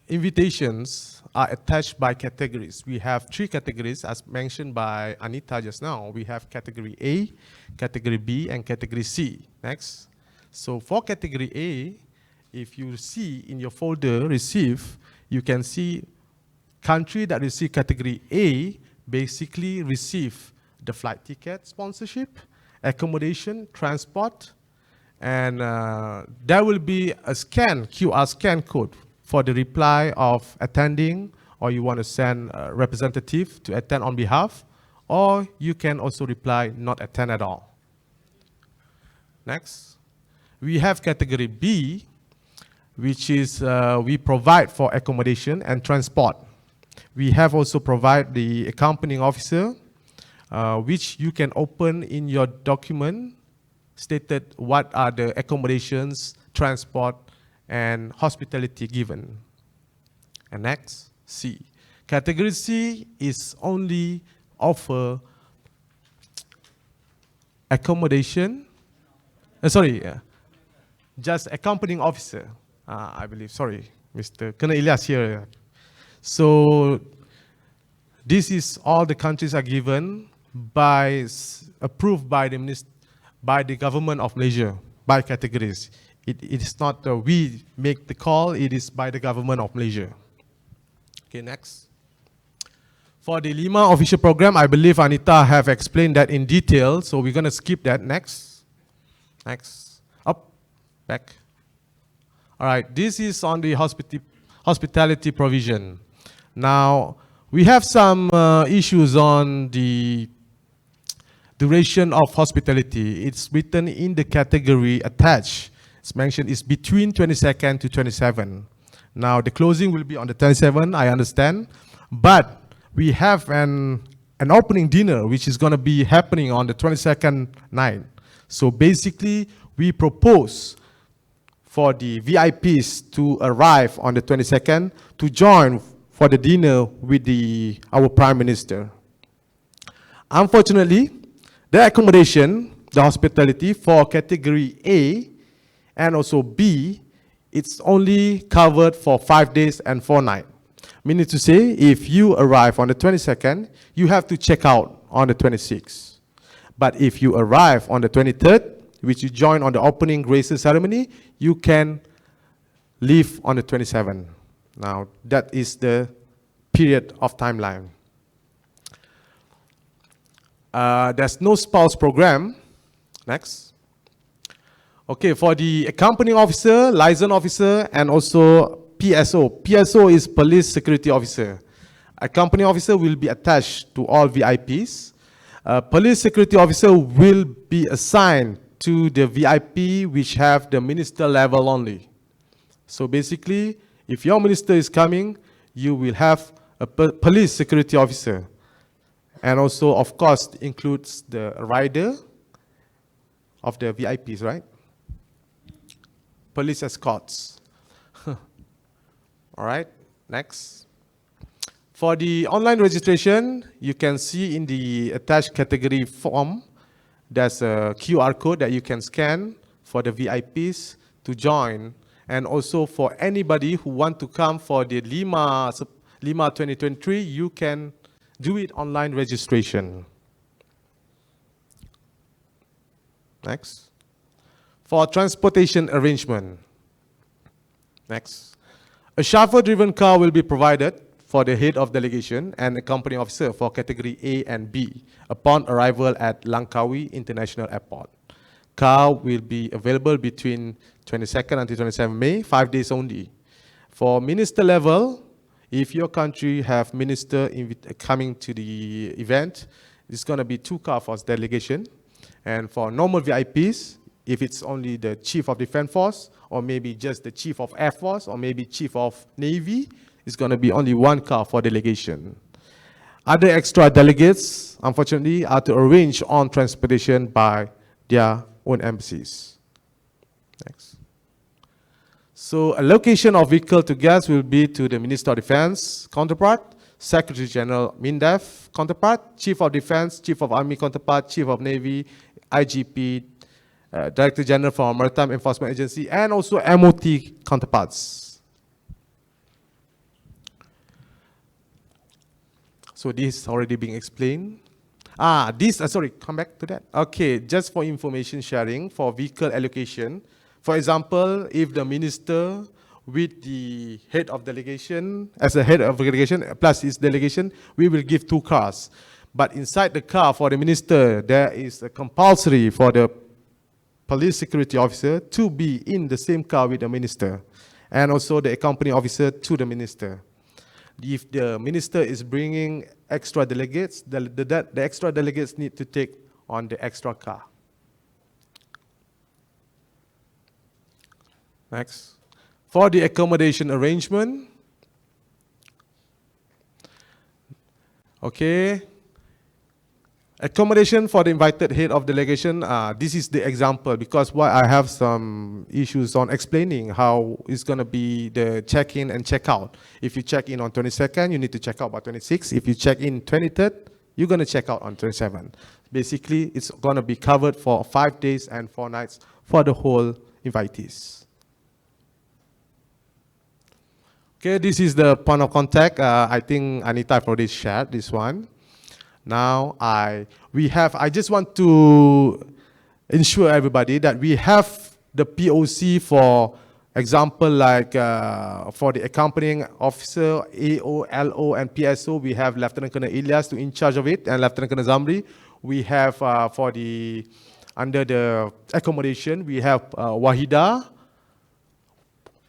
invitations are attached by categories. We have 3 categories as mentioned by Anita just now. We have category A, category B, and category C. Next. So for category A, if you see in your folder receive, you can see country that receive category A basically receive the flight ticket sponsorship, accommodation, transport, and there will be a QR scan code for the reply of attending, or you want to send a representative to attend on behalf, or you can also reply not attend at all. Next. We have category B, which is we provide for accommodation and transport. We have also provide the accompanying officer, which you can open in your document, stated what are the accommodations, transport, and hospitality given. And next, C. Category C is only offer accommodation, just accompanying officer, I believe, sorry, Mr. Colonel Ilyas here. So this is all the countries are given by, approved by the government of Malaysia, by categories. It is not we make the call, it is by the government of Malaysia. Okay, next. For the LIMA official program, I believe Anita have explained that in detail, so we're gonna skip that. Next. Next. Up, back. All right, this is on the hospitality provision. Now, we have some issues on the duration of hospitality. It's written in the category attached. It's mentioned it's between 22nd to 27. Now, the closing will be on the 27th, I understand. But we have an opening dinner, which is gonna be happening on the 22nd night. So basically, we propose for the VIPs to arrive on the 22nd to join for the dinner with our Prime Minister. Unfortunately, the accommodation, the hospitality for category A and also B, it's only covered for 5 days and 4 nights. Meaning to say, if you arrive on the 22nd, you have to check out on the 26th. But if you arrive on the 23rd, which you join on the opening graces ceremony, you can leave on the 27th. Now, that is the period of timeline. There's no spouse program. Next. Okay, for the accompanying officer, liaison officer, and also PSO. PSO is Police Security Officer. Accompanying officer will be attached to all VIPs. Police Security Officer will be assigned to the VIP which have the minister level only. So basically, if your minister is coming, you will have a police security officer. And also, of course, includes the rider of the VIPs, right? Police escorts. All right, next. For the online registration, you can see in the attached category form, there's a QR code that you can scan for the VIPs to join. And also for anybody who want to come for the LIMA 2023, you can do it online registration. Next. For transportation arrangement. Next. A chauffeur-driven car will be provided for the head of delegation and a company officer for category A and B upon arrival at Langkawi International Airport. Car will be available between 22nd until 27 May, 5 days only. For minister level, if your country have minister coming to the event, it's going to be 2 cars for delegation. And for normal VIPs, if it's only the Chief of Defense Force, or maybe just the Chief of Air Force, or maybe Chief of Navy, it's going to be only 1 car for delegation. Other extra delegates, unfortunately, are to arrange on transportation by their own embassies. Next. So allocation of vehicle to guests will be to the Minister of Defense counterpart, Secretary General MINDEF counterpart, Chief of Defense, Chief of Army counterpart, Chief of Navy, IGP, Director General for Maritime Enforcement Agency, and also MOT counterparts. So this is already being explained. Sorry, come back to that. Okay, just for information sharing, for vehicle allocation, for example, if the minister with the head of delegation, as a head of delegation, plus his delegation, we will give 2 cars. But inside the car for the minister, there is a compulsory for the police security officer to be in the same car with the minister, and also the accompanying officer to the minister. If the minister is bringing extra delegates, the extra delegates need to take on the extra car. Next. For the accommodation arrangement, okay. Accommodation for the invited head of delegation, this is the example, because why I have some issues on explaining how it's going to be the check-in and check-out. If you check in on 22nd, you need to check out by 26th. If you check in 23rd, you're going to check out on 27th. Basically, it's going to be covered for 5 days and 4 nights for the whole invitees. Okay, this is the point of contact. I think Anita already shared this one. Now, I just want to ensure everybody that we have the POC for example, like for the accompanying officer, AO, LO, and PSO, we have Lieutenant Colonel Ilyas to in charge of it, and Lieutenant Colonel Zamri. We have for the, under the accommodation, we have Wahida,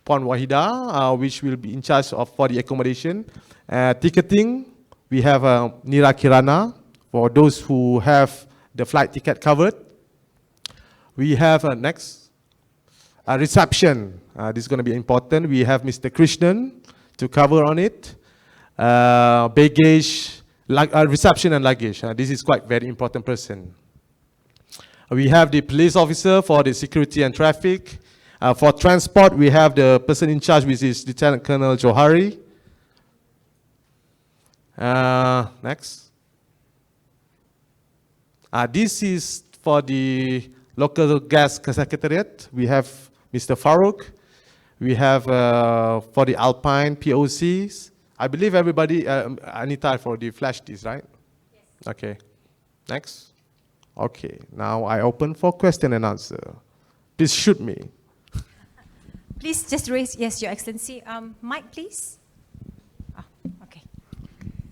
Puan Wahida, which will be in charge of for the accommodation. Ticketing, we have Nira Kirana, for those who have the flight ticket covered. We have next, reception. This is going to be important. We have Mr. Krishnan to cover on it. Baggage, reception and luggage. This is quite very important person. We have the police officer for the security and traffic. For transport, we have the person in charge, which is Lieutenant Colonel Johari. Next. This is for the local gas secretariat. We have Mr. Farouk. We have for the Alpine POCs. I believe everybody, Anita, for the flash disk, right? Yes. Okay. Next. Okay. Now I open for question and answer. Please shoot me. Please just raise, yes, Your Excellency. Mic, please. Okay.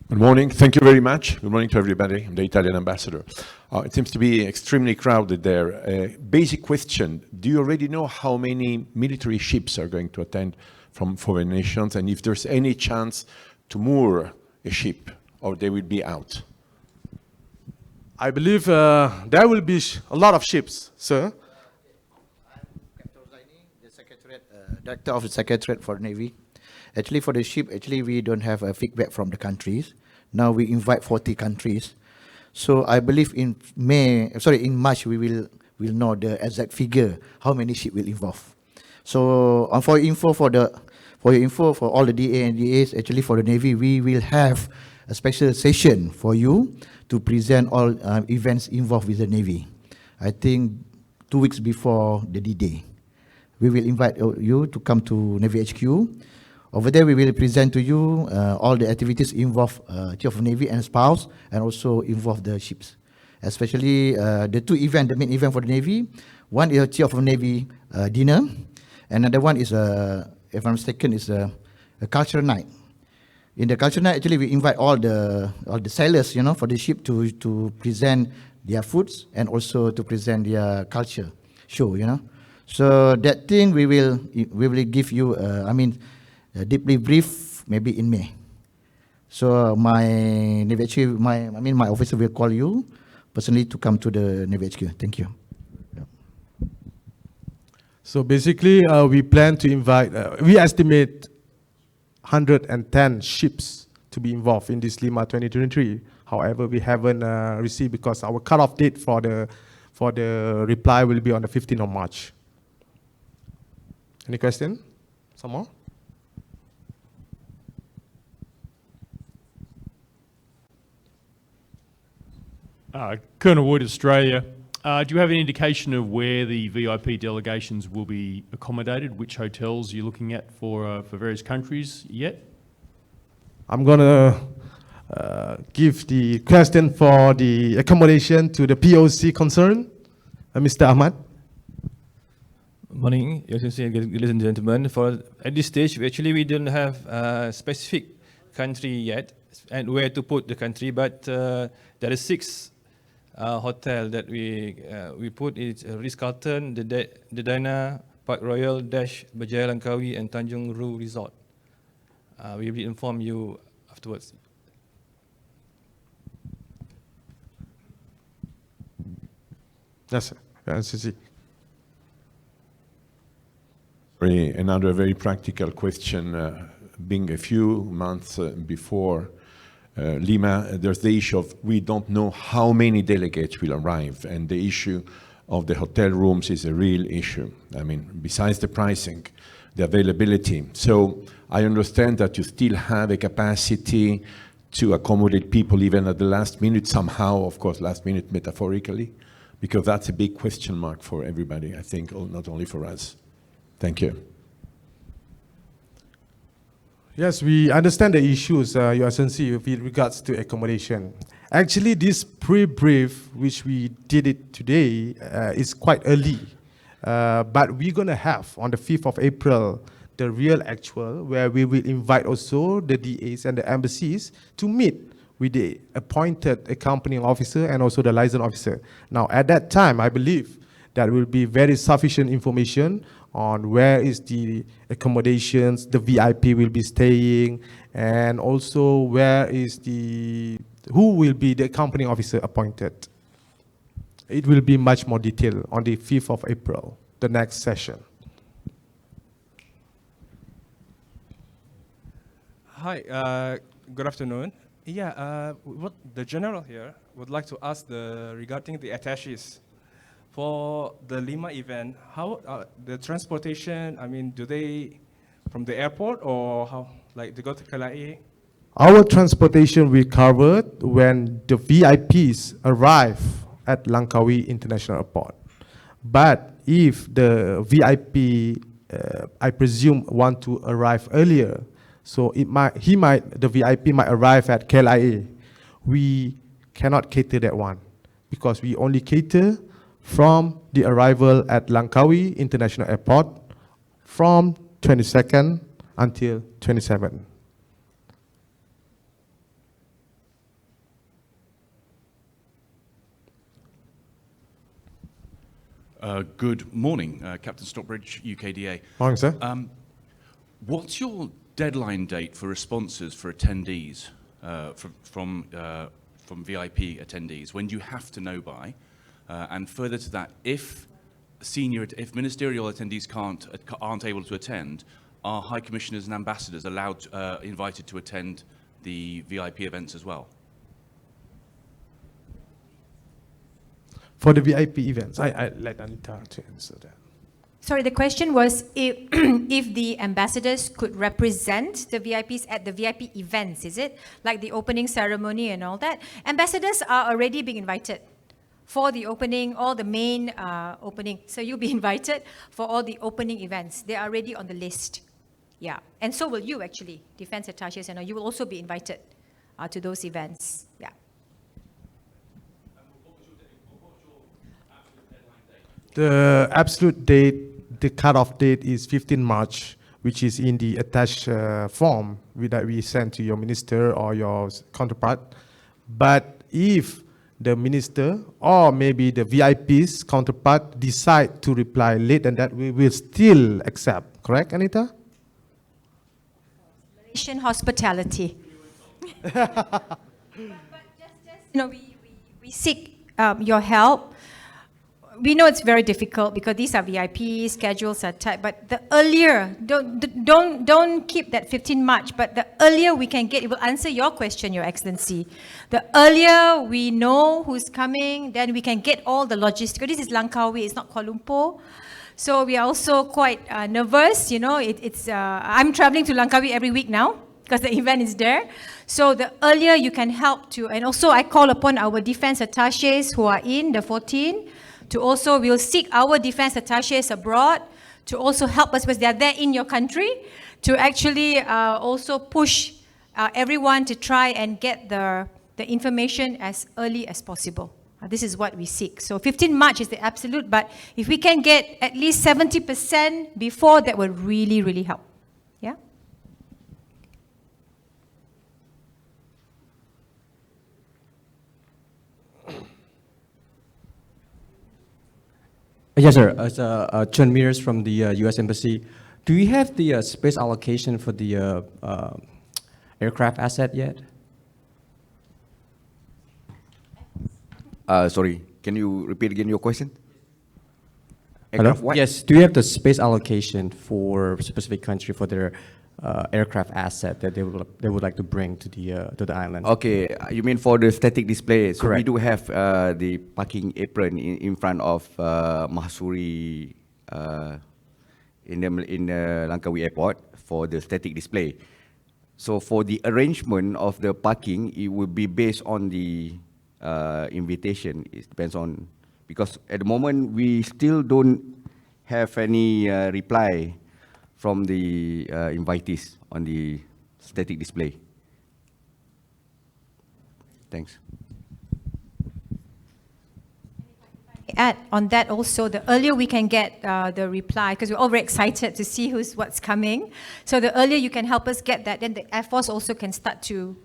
Good morning. Thank you very much. Good morning to everybody. I'm the Italian ambassador. It seems to be extremely crowded there. Basic question. Do you already know how many military ships are going to attend from foreign nations, and if there's any chance to moor a ship, or they will be out? I believe there will be a lot of ships, sir. Director of the Secretariat for Navy. Actually, for the ship, we don't have a feedback from the countries. Now we invite 40 countries. So I believe in March we will know the exact figure how many ships will involve. So for your info for all the DA and DAs, actually for the Navy, we will have a special session for you to present all events involved with the Navy. I think 2 weeks before the D-Day. We will invite you to come to Navy HQ. Over there, we will present to you all the activities involve Chief of Navy and spouse, and also involve the ships. Especially the two events, the main event for the Navy. One is a Chief of Navy dinner. Another one is, if I'm mistaken, is a cultural night. In the cultural night, actually, we invite all the sellers, for the ship to present their foods and also to present their culture show, So that thing we will give you, a deeply brief maybe in May. So my Navy HQ, my officer will call you personally to come to the Navy HQ. Thank you. So basically, we plan to invite, we estimate 110 ships to be involved in this LIMA 2023. However, we haven't received because our cutoff date for the reply will be on the 15th of March. Any question? Some more? Colonel Wood, Australia. Do you have any indication of where the VIP delegations will be accommodated? Which hotels you're looking at for various countries yet? I'm gonna give the question for the accommodation to the POC concerned, Mr. Ahmad. Morning, Your Excellency, ladies and gentlemen. At this stage, we don't have a specific country yet and where to put the country, but there are 6 hotel that we put. It's Ritz-Carlton, the Dana, Park Royal, Dash, Berjaya Langkawi, and Tanjung Ru Resort. We will inform you afterwards. Yes, sir. NCC. Another very practical question, being a few months before Lima, there's the issue of we don't know how many delegates will arrive, and the issue of the hotel rooms is a real issue. Besides the pricing, the availability. So I understand that you still have a capacity to accommodate people even at the last minute somehow, of course, last minute metaphorically, because that's a big question mark for everybody, I think, not only for us. Thank you. Yes, we understand the issues, Your Excellency, with regards to accommodation. Actually, this pre-brief, which we did it today, is quite early. But we're going to have, on the 5th of April, the real actual, where we will invite also the DAs and the embassies to meet with the appointed accompanying officer and also the liaison officer. Now, at that time, I believe that will be very sufficient information on where is the accommodations, the VIP will be staying, and also where is who will be the accompanying officer appointed. It will be much more detailed on the 5th of April, the next session. Hi, good afternoon. What the general here would like to ask regarding the attaches. For the Lima event, how the transportation, do they from the airport or how, like they go to Kuala? Our transportation we covered when the VIPs arrive at Langkawi International Airport. But if the VIP, I presume, want to arrive earlier, so the VIP might arrive at KLIA. We cannot cater that one because we only cater from the arrival at Langkawi International Airport from 22nd until 27th. Good morning, Captain Stockbridge, UKDA. Morning, sir. What's your deadline date for responses for attendees, from VIP attendees? When do you have to know by? And further to that, if ministerial attendees aren't able to attend, are High Commissioners and Ambassadors invited to attend the VIP events as well? For the VIP events, I let Anita to answer that. Sorry, the question was if the ambassadors could represent the VIPs at the VIP events, is it? Like the opening ceremony and all that? Ambassadors are already being invited for the opening, all the main opening. So you'll be invited for all the opening events. They are already on the list. Yeah, and so will you actually, defense attaches, and you will also be invited to those events. Yeah. The absolute date, the cutoff date is 15 March. which is in the attached form that we send to your minister or your counterpart. But if the minister or maybe the VIP's counterpart decide to reply late than that, we will still accept. Correct, Anita? Malaysian hospitality. But we seek your help. We know it's very difficult because these are VIPs, schedules are tight, but the earlier, don't keep that 15 March, but the earlier we can get, it will answer your question, Your Excellency. The earlier we know who's coming, then we can get all the logistics. This is Langkawi, it's not Kuala Lumpur. So we are also quite nervous, I'm traveling to Langkawi every week now because the event is there. So the earlier you can help to, and also I call upon our defense attaches who are in the 14, to also, we'll seek our defense attaches abroad to also help us because they are there in your country to actually also push everyone to try and get the information as early as possible. This is what we seek. So 15 March is the absolute, but if we can get at least 70% before, that would really, really help. Yeah? Yes, sir. As Chen Mears from the U.S. Embassy, do you have the space allocation for the aircraft asset yet? Sorry, can you repeat again your question? Hello? Aircraft what? Yes. Do you have the space allocation for a specific country for their aircraft asset that they would like to bring to the island? Okay, you mean for the static display? So we Correct. do have the parking apron in front of Mahsuri in the Langkawi airport for the static display. So for the arrangement of the parking, it will be based on the invitation. It depends on, because at the moment we still don't have any reply from the invitees on the static display. Thanks. Add on that also, the earlier we can get the reply, because we're all very excited to see what's coming. So the earlier you can help us get that, then the Air Force also can start to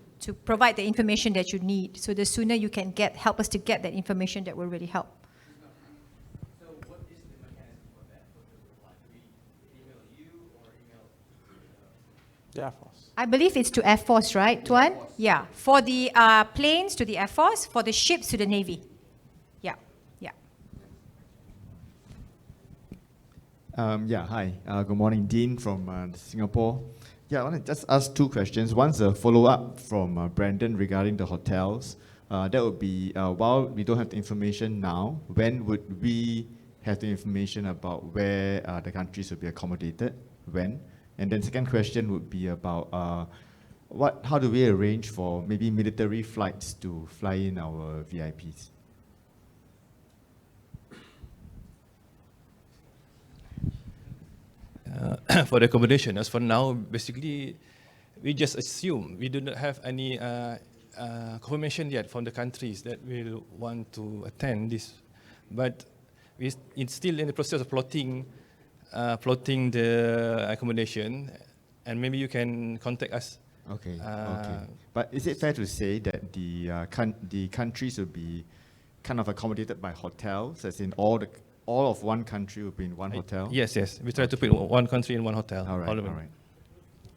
provide the information that you need. So the sooner you can help us to get that information, that will really help. So what is the mechanism for that? Do we email you or email The Air Force. I believe it's to Air Force, right, Tuan? Yeah. For the planes to the Air Force, for the ships to the Navy. Yeah, yeah. Hi. Good morning, Dean from Singapore. Yeah, I want to just ask two questions. One's a follow-up from Brandon regarding the hotels. That would be, while we don't have the information now, when would we have the information about where the countries will be accommodated? When? And then second question would be about how do we arrange for maybe military flights to fly in our VIPs? For the accommodation, as for now, basically, we just assume we do not have any confirmation yet from the countries that will want to attend this, but it's still in the process of plotting the accommodation, and maybe you can contact us. Okay. Okay. But is it fair to say that the countries will be kind of accommodated by hotels, as in all of one country will be in one hotel? Yes, yes. We try to put one country in one hotel. All right, all right.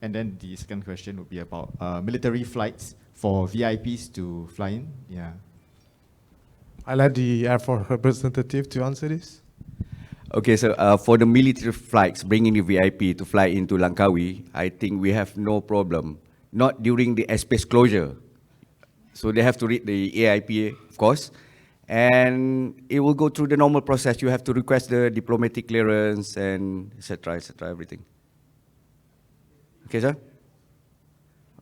And then the second question would be about military flights for VIPs to fly in. Yeah. I'll let the Air Force representative to answer this. Okay, so for the military flights, bringing the VIP to fly into Langkawi, I think we have no problem. Not during the airspace closure. So they have to read the AIPA, of course. And it will go through the normal process. You have to request the diplomatic clearance and et cetera, everything. Okay, sir?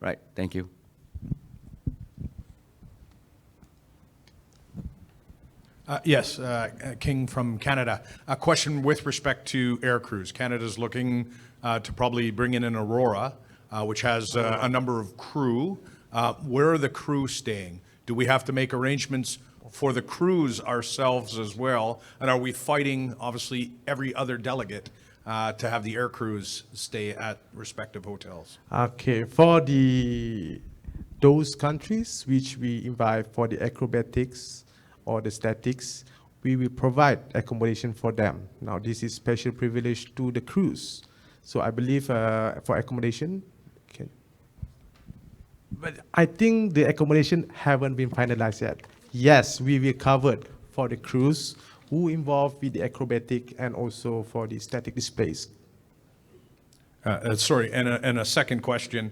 Right, thank you. Yes, King from Canada. A question with respect to air crews. Canada's looking to probably bring in an Aurora, which has a number of crew. Where are the crew staying? Do we have to make arrangements for the crews ourselves as well? And are we fighting, obviously, every other delegate to have the air crews stay at respective hotels? Okay, for those countries which we invite for the acrobatics or the statics, we will provide accommodation for them. Now, this is special privilege to the crews. So I believe for accommodation, but I think the accommodation haven't been finalized yet. Yes, we will cover for the crews who involved with the acrobatic and also for the static displays. Sorry, and a second question.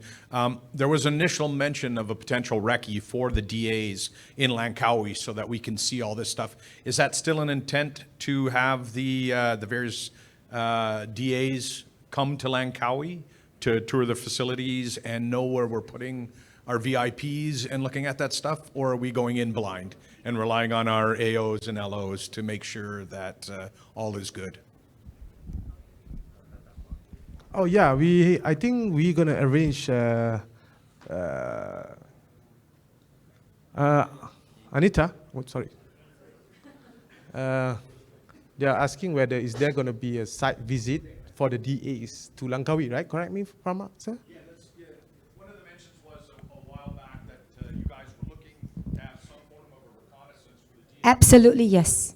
There was initial mention of a potential recce for the DAs in Langkawi so that we can see all this stuff. Is that still an intent to have the various DAs come to Langkawi to tour the facilities and know where we're putting our VIPs and looking at that stuff? Or are we going in blind and relying on our AOs and LOs to make sure that all is good? Oh yeah, I think we're gonna arrange. Anita, oh, sorry. They are asking whether is there gonna be a site visit for the DAs to Langkawi, right? Correct me, Prama, sir. Yeah, one of the mentions was a while back that you guys were looking to have some form of a reconnaissance for the DAs. Absolutely, yes.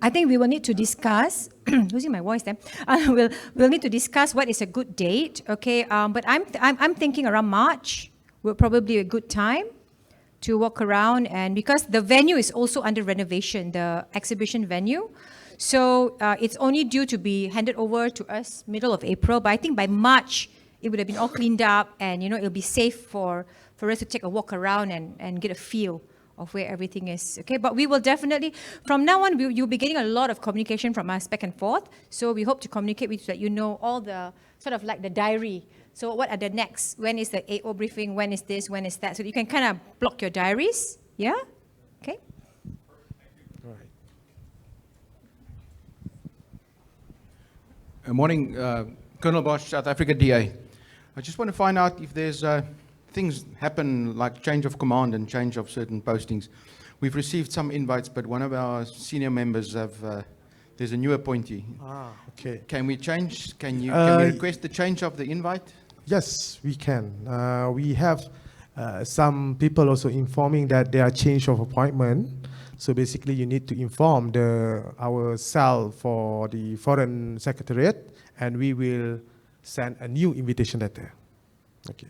I think we will need to discuss. Losing my voice then. We'll need to discuss what is a good date. Okay, but I'm thinking around March will probably be a good time to walk around, and because the venue is also under renovation, the exhibition venue, so it's only due to be handed over to us middle of April. But I think by March it would have been all cleaned up, and it'll be safe for us to take a walk around and get a feel of where everything is, okay? But we will definitely, from now on, you'll be getting a lot of communication from us back and forth. So we hope to communicate with you so that you know all the, sort of like the diary. So what are the next? When is the AO briefing? When is this? When is that? So you can kind of block your diaries, yeah? Okay? All right. Morning, Colonel Bosch, South Africa DA. I just want to find out if there's things happen like change of command and change of certain postings. We've received some invites, but one of our senior members there's a new appointee. Ah, okay. Can we change? Can we request the change of the invite? Yes, we can. We have some people also informing that there are change of appointment. So basically, you need to inform our cell for the Foreign Secretariat, and we will send a new invitation letter. Okay.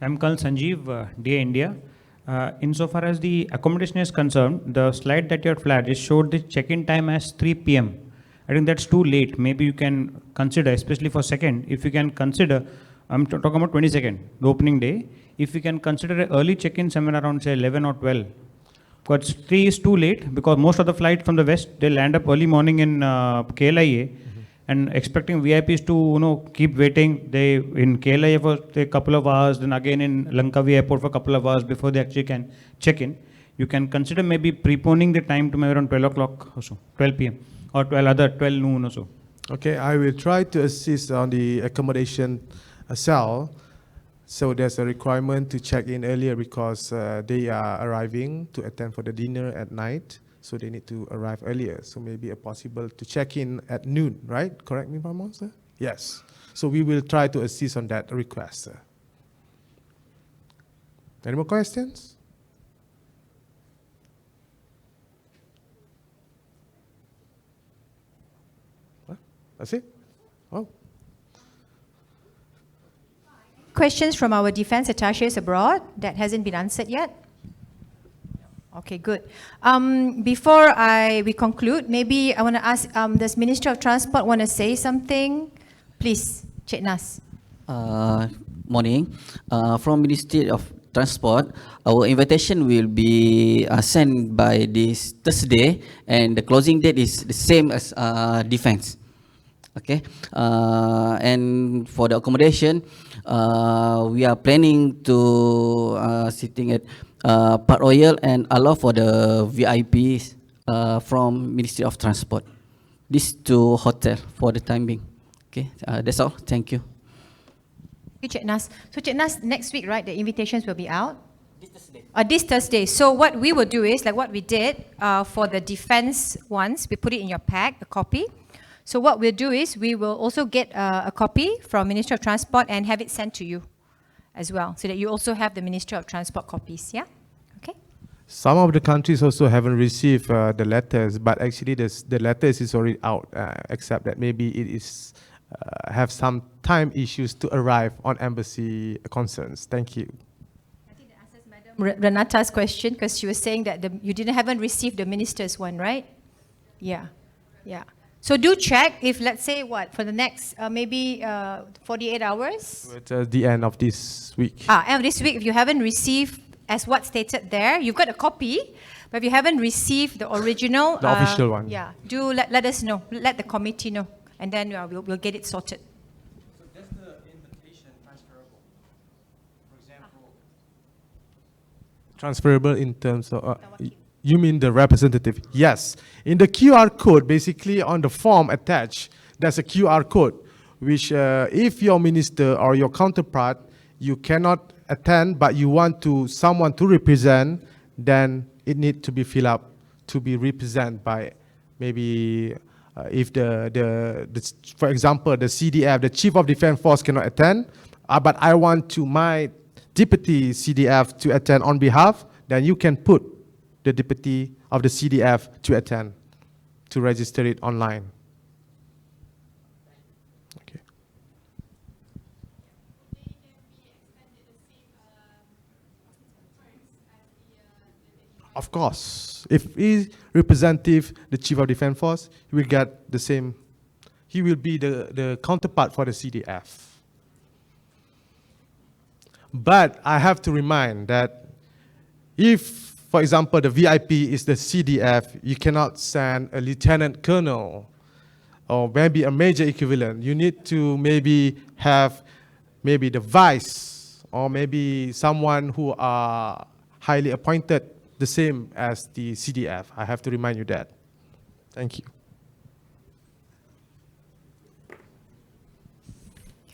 I'm Colonel Sanjeev, DA India. Insofar as the accommodation is concerned, the slide that you have flagged, it showed the check-in time as 3 p.m. I think that's too late. Maybe you can consider, especially for second, if you can consider, I'm talking about 22nd, the opening day, if you can consider an early check-in somewhere around say 11 or 12. Because 3 is too late, because most of the flights from the west, they land up early morning in KLIA. And expecting VIPs to keep waiting. They in KLIA for a couple of hours, then again in Langkawi airport for a couple of hours before they actually can check in. You can consider maybe preponing the time to maybe around 12 o'clock or so, 12 p.m. or 12 noon or so. Okay, I will try to assist on the accommodation cell. So there's a requirement to check in earlier because they are arriving to attend for the dinner at night. So they need to arrive earlier. So maybe a possible to check in at noon, right? Correct me if I'm wrong, sir? Yes. So we will try to assist on that request, sir. Any more questions? What? That's it? Oh. Questions from our defense attaches abroad that hasn't been answered yet? Okay, good. Before we conclude, maybe I want to ask, does Ministry of Transport want to say something? Please, Cik Nas. Morning. From Ministry of Transport, our invitation will be sent by this Thursday, and the closing date is the same as Defense. Okay. And for the accommodation, we are planning to sitting at Park Royal and allow for the VIPs from Ministry of Transport. These two hotels for the time being. Okay, that's all. Thank you. Okay, Cik Nas. So Cik Nas, next week, right, the invitations will be out? This Thursday. So what we will do is, like what we did for the defense ones, we put it in your pack, a copy. So what we'll do is, we will also get a copy from Ministry of Transport and have it sent to you as well, so that you also have the Ministry of Transport copies, yeah? Okay? Some of the countries also haven't received the letters, but actually the letters is already out, except that maybe it is have some time issues to arrive on embassy concerns. Thank you. Renata's question, because she was saying that you haven't received the minister's one, right? Yeah, yeah. So do check if, let's say, for the next maybe 48 hours? At the end of this week. End of this week, if you haven't received, as what stated there, you've got a copy, but if you haven't received the original... The official one. Yeah, do let us know, let the committee know, and then we'll get it sorted. So does the invitation transferable? For example... Transferable in terms of... you mean the representative? Yes. In the QR code, basically on the form attached, there's a QR code, which if your minister or your counterpart, you cannot attend, but you want someone to represent, then it needs to be filled up to be represented by maybe if for example, the CDF, the Chief of Defense Force cannot attend, but I want my Deputy CDF to attend on behalf, then you can put the Deputy of the CDF to attend, to register it online. Okay. Of course, if he's representative, the Chief of Defense Force, he will get the same. He will be the counterpart for the CDF. But I have to remind that if, for example, the VIP is the CDF, you cannot send a lieutenant colonel or maybe a major equivalent. You need to maybe have maybe the vice or maybe someone who are highly appointed, the same as the CDF. I have to remind you that. Thank you.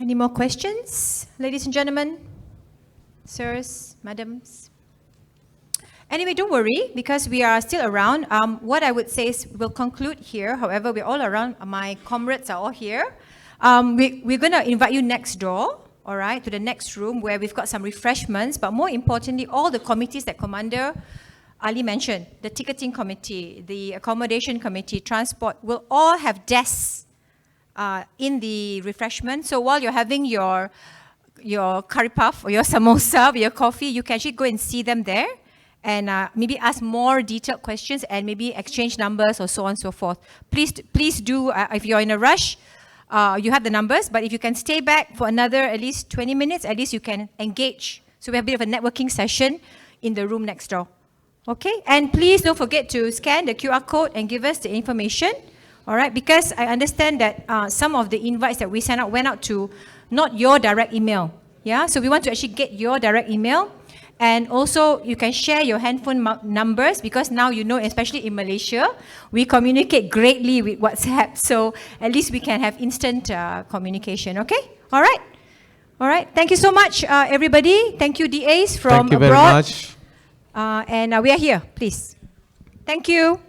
Any more questions, ladies and gentlemen, sirs, madams? Anyway, don't worry, because we are still around. What I would say is we'll conclude here. However, we're all around. My comrades are all here. We're going to invite you next door, all right, to the next room where we've got some refreshments. But more importantly, all the committees that Commander Ali mentioned, the ticketing committee, the accommodation committee, transport, will all have desks in the refreshment. So while you're having your curry puff or your samosa, your coffee, you can actually go and see them there, and maybe ask more detailed questions and maybe exchange numbers or so on and so forth. Please do, if you're in a rush, you have the numbers, but if you can stay back for another at least 20 minutes, at least you can engage. So we have a bit of a networking session in the room next door. Okay, and please don't forget to scan the QR code and give us the information, all right, because I understand that some of the invites that we sent out went out to not your direct email, yeah, so we want to actually get your direct email. And also, you can share your handphone numbers, because now you know, especially in Malaysia, we communicate greatly with WhatsApp. So at least we can have instant communication, okay? All right? All right. Thank you so much, everybody. Thank you, DAs from abroad. Thank you very much. And we are here, please. Thank you.